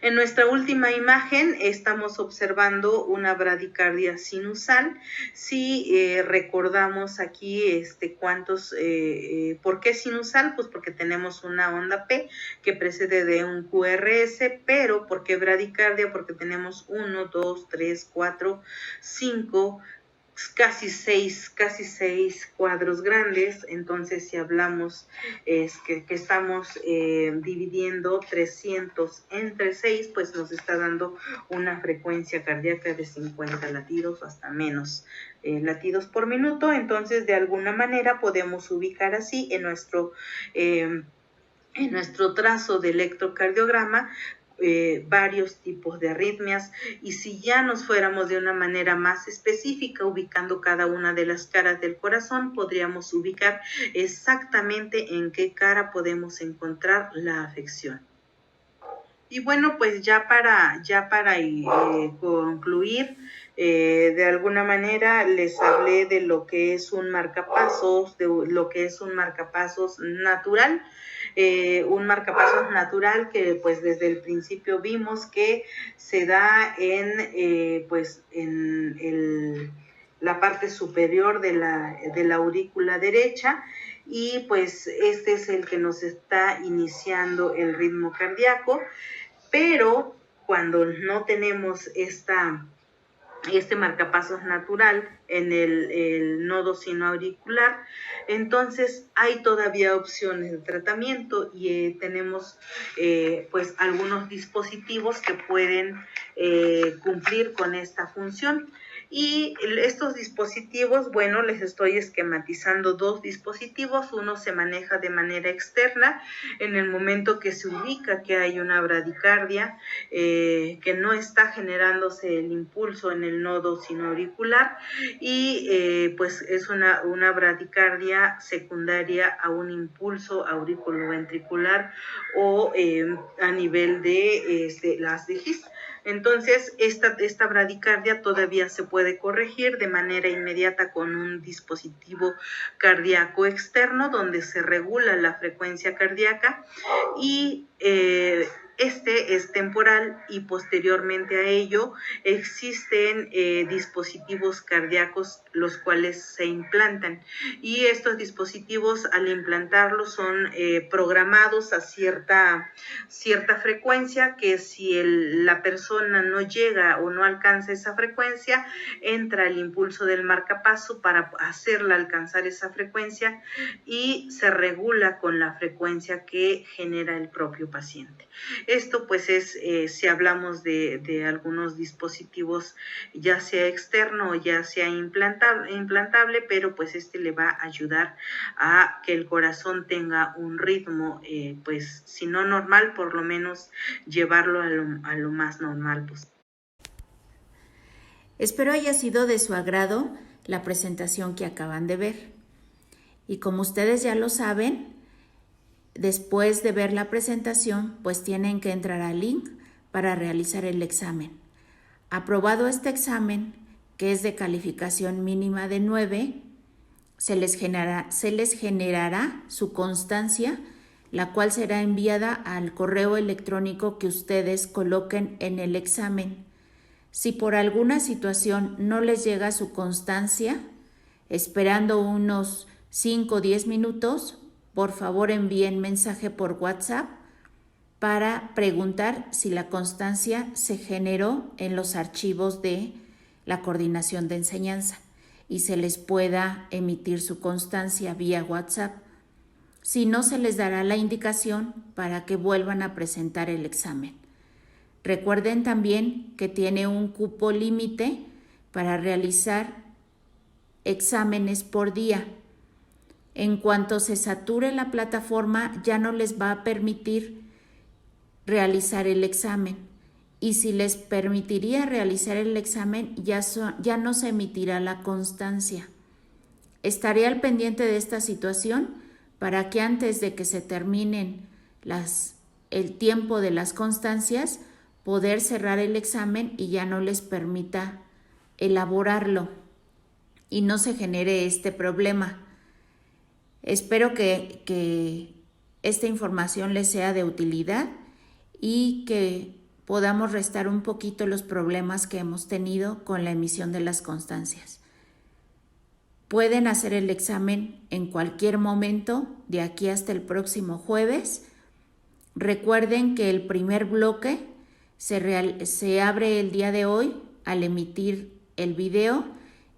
En nuestra última imagen estamos observando una bradicardia sinusal. Si recordamos aquí ¿por qué sinusal? Pues porque tenemos una onda P que precede de un QRS, pero ¿por qué bradicardia? Porque tenemos 1, 2, 3, 4, 5, casi seis cuadros grandes. Entonces, si hablamos que estamos dividiendo 300 entre 6, pues nos está dando una frecuencia cardíaca de 50 latidos hasta menos latidos por minuto. Entonces, de alguna manera podemos ubicar así en nuestro trazo de electrocardiograma varios tipos de arritmias, y si ya nos fuéramos de una manera más específica ubicando cada una de las caras del corazón, podríamos ubicar exactamente en qué cara podemos encontrar la afección. Y bueno, pues ya para concluir, de alguna manera les hablé de lo que es un marcapasos, natural. Un marcapasos natural que pues desde el principio vimos que se da en la parte superior de la aurícula derecha, y pues este es el que nos está iniciando el ritmo cardíaco. Pero cuando no tenemos este marcapasos natural en el nodo sinoauricular, entonces hay todavía opciones de tratamiento, y tenemos pues algunos dispositivos que pueden cumplir con esta función. Y estos dispositivos, bueno, les estoy esquematizando dos dispositivos. Uno se maneja de manera externa en el momento que se ubica que hay una bradicardia, que no está generándose el impulso en el nodo sinoauricular, y pues es una bradicardia secundaria a un impulso auriculoventricular o a nivel de las de His. Entonces, esta bradicardia todavía se puede corregir de manera inmediata con un dispositivo cardíaco externo donde se regula la frecuencia cardíaca, y este es temporal, y posteriormente a ello existen dispositivos cardíacos los cuales se implantan, y estos dispositivos al implantarlos son programados a cierta frecuencia, que si la persona no llega o no alcanza esa frecuencia, entra el impulso del marcapaso para hacerla alcanzar esa frecuencia, y se regula con la frecuencia que genera el propio paciente. Esto pues es, si hablamos de algunos dispositivos, ya sea externo o ya sea implantable, pero pues le va a ayudar a que el corazón tenga un ritmo, pues si no normal, por lo menos llevarlo a lo más normal posible.
Espero haya sido de su agrado la presentación que acaban de ver. Y como ustedes ya lo saben, después de ver la presentación, pues tienen que entrar al link para realizar el examen. Aprobado este examen, que es de calificación mínima de 9, se les generará su constancia, la cual será enviada al correo electrónico que ustedes coloquen en el examen. Si por alguna situación no les llega su constancia, esperando unos 5 o 10 minutos, por favor envíen mensaje por WhatsApp para preguntar si la constancia se generó en los archivos de la coordinación de enseñanza y se les pueda emitir su constancia vía WhatsApp. Si no, se les dará la indicación para que vuelvan a presentar el examen. Recuerden también que tiene un cupo límite para realizar exámenes por día. En cuanto se sature la plataforma, ya no les va a permitir realizar el examen. Y si les permitiría realizar el examen, ya no se emitirá la constancia. Estaré al pendiente de esta situación para que antes de que se terminen el tiempo de las constancias, poder cerrar el examen y ya no les permita elaborarlo y no se genere este problema. Espero que esta información les sea de utilidad y que podamos restar un poquito los problemas que hemos tenido con la emisión de las constancias. Pueden hacer el examen en cualquier momento de aquí hasta el próximo jueves. Recuerden que el primer bloque se abre el día de hoy al emitir el video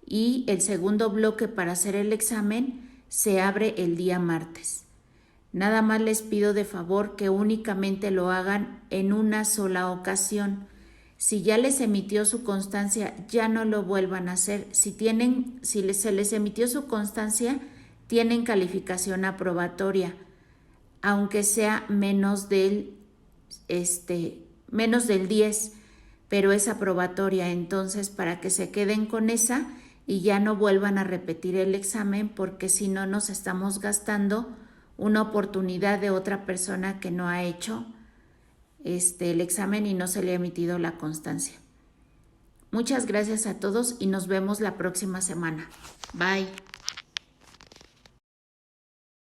y el segundo bloque para hacer el examen se abre el día martes. Nada más les pido de favor que únicamente lo hagan en una sola ocasión. Si ya les emitió su constancia, ya no lo vuelvan a hacer. Si se les emitió su constancia, tienen calificación aprobatoria, aunque sea menos del 10, pero es aprobatoria. Entonces, para que se queden con esa y ya no vuelvan a repetir el examen, porque si no nos estamos gastando una oportunidad de otra persona que no ha hecho el examen y no se le ha emitido la constancia. Muchas gracias a todos y nos vemos la próxima semana. Bye.